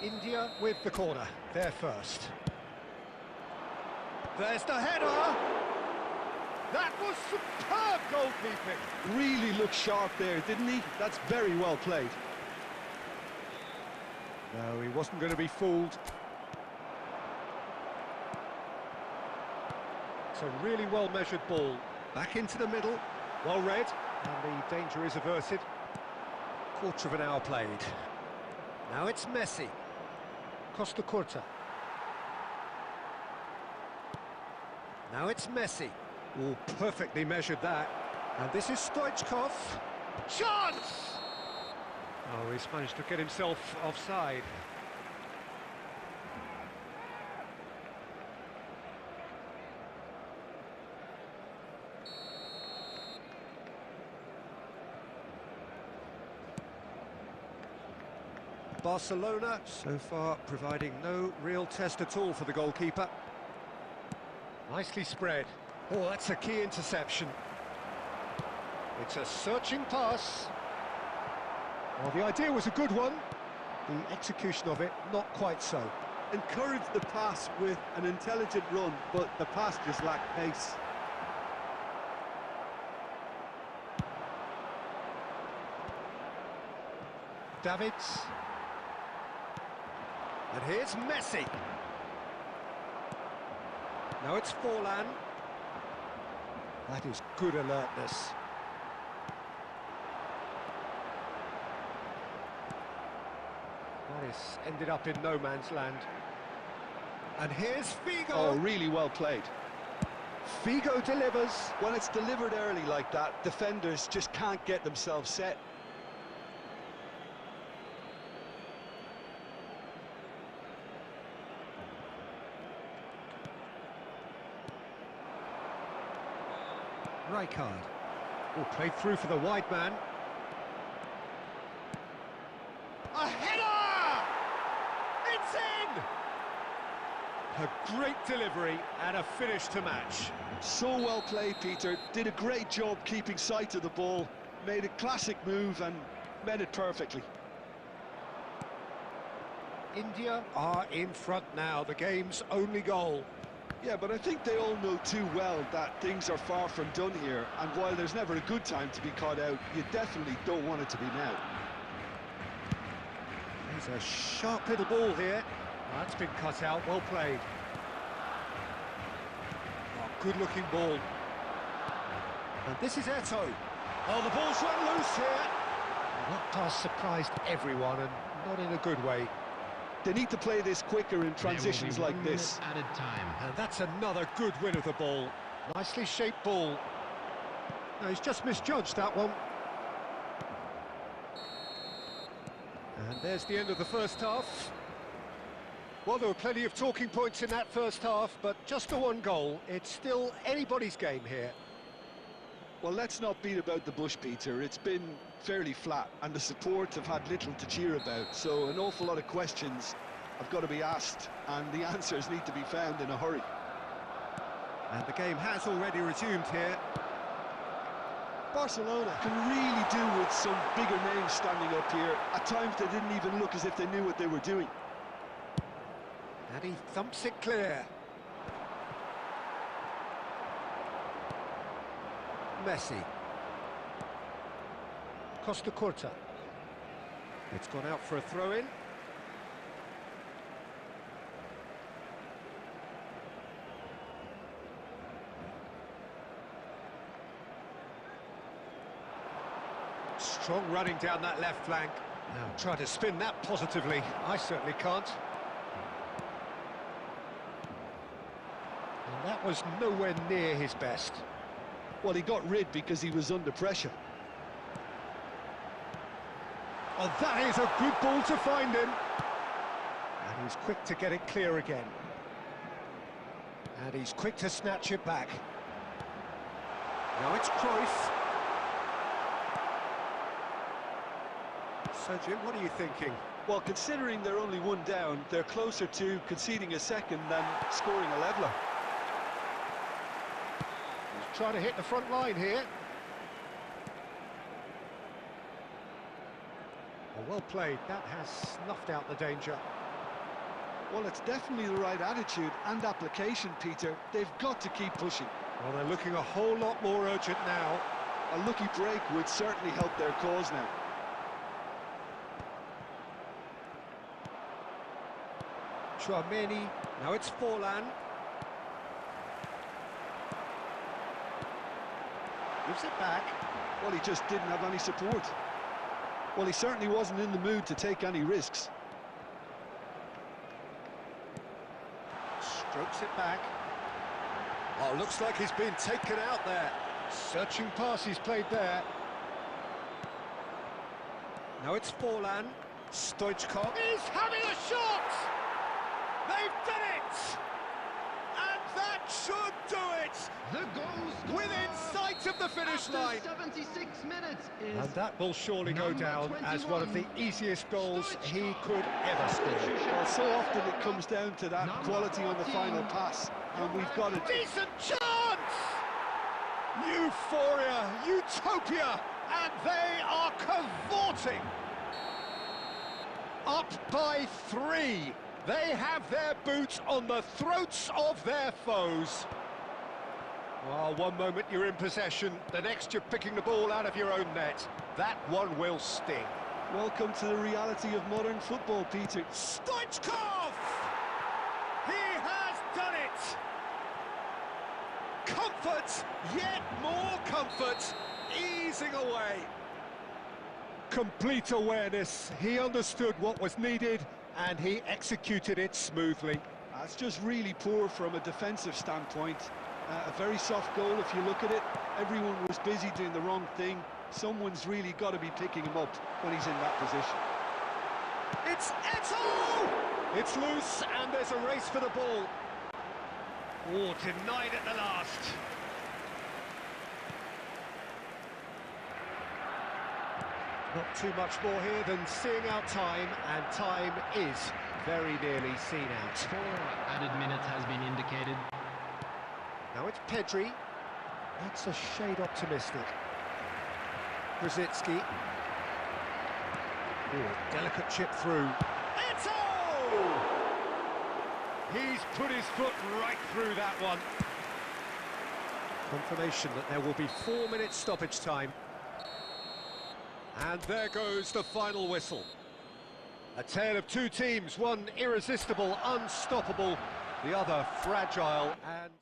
India with the corner, they're first. There's the header! That was superb goalkeeping! Really looked sharp there, didn't he? That's very well played. No, he wasn't going to be fooled. It's a really well-measured ball. Back into the middle, well read, and the danger is averted. Quarter of an hour played. Now it's Messi. Costa Curta. Now it's Messi. Oh, perfectly measured that. And this is Stoichkov. Chance! Oh, he's managed to get himself offside. Barcelona, so far, providing no real test at all for the goalkeeper. Nicely spread. Oh, that's a key interception. It's a searching pass. Well, the idea was a good one. The execution of it, not quite so. Encouraged the pass with an intelligent run, but the pass just lacked pace. Davids. And here's Messi. Now it's Forlan. That is good alertness. That is ended up in no man's land. And here's Figo. Oh, really well played. Figo delivers. When it's delivered early like that, defenders just can't get themselves set. Rijkaard. Oh, played through for the wide man. A header! It's in! A great delivery and a finish to match. So well played, Peter. Did a great job keeping sight of the ball. Made a classic move and met it perfectly. India are in front now, the game's only goal. Yeah, but I think they all know too well that things are far from done here, and while there's never a good time to be caught out, you definitely don't want it to be now. There's a sharp little ball here. That's been cut out, well played. Oh, good-looking ball. And this is Eto'o. Oh, the ball's run loose here. That pass surprised everyone, and not in a good way. They need to play this quicker in transitions like this. Added time. And that's another good win of the ball. Nicely shaped ball. No, he's just misjudged that one. And there's the end of the first half. Well, there were plenty of talking points in that first half, but just the one goal. It's still anybody's game here. Well, let's not beat about the bush, Peter. It's been fairly flat, and the support have had little to cheer about, so an awful lot of questions have got to be asked, and the answers need to be found in a hurry. And the game has already resumed here. Barcelona can really do with some bigger names standing up here. At times they didn't even look as if they knew what they were doing. And he thumps it clear. Messi. Costa Curta. It's gone out for a throw-in. Strong running down that left flank. Now try to spin that positively. I certainly can't. And that was nowhere near his best. Well, he got rid because he was under pressure. Oh, that is a good ball to find him. And he's quick to get it clear again. And he's quick to snatch it back. Now it's Cruyff. So, Jim, what are you thinking? Well, considering they're only one down, they're closer to conceding a second than scoring a leveller. He's trying to hit the front line here. Well played, that has snuffed out the danger. Well, it's definitely the right attitude and application, Peter. They've got to keep pushing. Well, they're looking a whole lot more urgent now. A lucky break would certainly help their cause now. Chouameni, now it's Forlan. Gives it back. Well, he just didn't have any support. Well, he certainly wasn't in the mood to take any risks. Strokes it back. Oh, looks like he's been taken out there. Searching pass he's played there. Now it's Forlan. Stoichkov. He's having a shot! They've done it! And that should do it! The goal Within sight of the finish line. 76 minutes is And that will surely go down as one of the easiest goals he could ever score. Well, so often it comes down to that quality on the final pass, and we've got a Decent chance! Euphoria, utopia, and they are cavorting. Up by 3. They have their boots on the throats of their foes. Well, one moment you're in possession, the next you're picking the ball out of your own net. That one will sting. Welcome to the reality of modern football, Peter. Stoichkov! He has done it! Comfort, yet more comfort, easing away. Complete awareness. He understood what was needed and he executed it smoothly. That's just really poor from a defensive standpoint. A very soft goal if you look at it. Everyone was busy doing the wrong thing. Someone's really got to be picking him up when he's in that position. It's Eto! It's loose and there's a race for the ball. Oh, denied at the last. Not too much more here than seeing out time, and time is very nearly seen out. 4 added minutes has been indicated. Now it's Pedri. That's a shade optimistic. Brzezinski. Oh, delicate chip through. Eto! He's put his foot right through that one. Confirmation that there will be 4 minutes stoppage time. And there goes the final whistle. A tale of two teams, one irresistible, unstoppable, the other fragile and...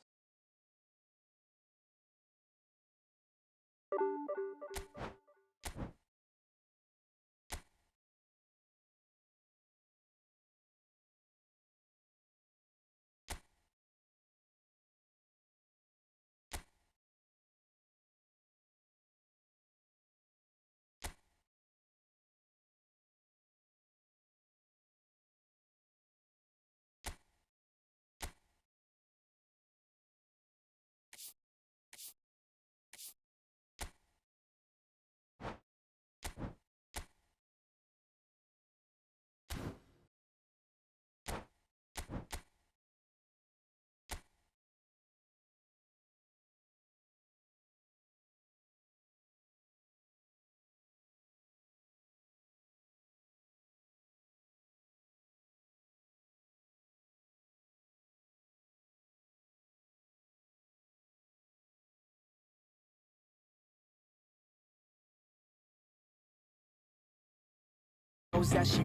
That she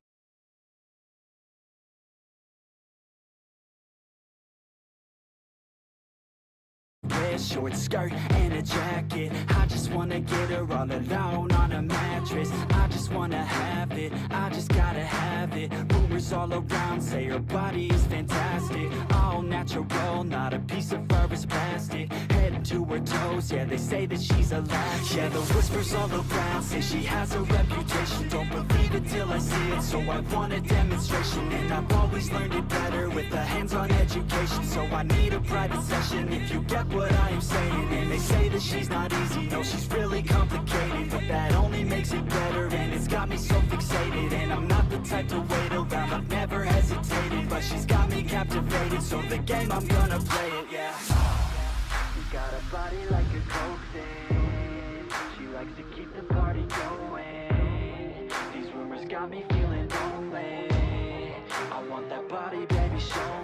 wear a short skirt and a jacket. I just wanna get her all alone on a mattress. I just wanna have it, I just gotta have it. Rumors all around say her body is fantastic. All natural, not a piece of fur is plastic. Head to her toes, yeah, they say that she's a latch. Yeah, the whispers all around say she has a reputation. Don't believe it till I see it, so I want a demonstration. And I've always learned it better with a hands-on education. So I need a private session if you get what I am saying. And they say that she's not easy, no, she's really complicated. But that only makes it better, and it's got me so fixated. And I'm not the type to wait around, I've never hesitated. But she's got me captivated, so the game, I'm gonna play it, yeah. She got a body like a coke thing. She likes to keep the party going. These rumors got me feeling lonely. I want that body, baby, show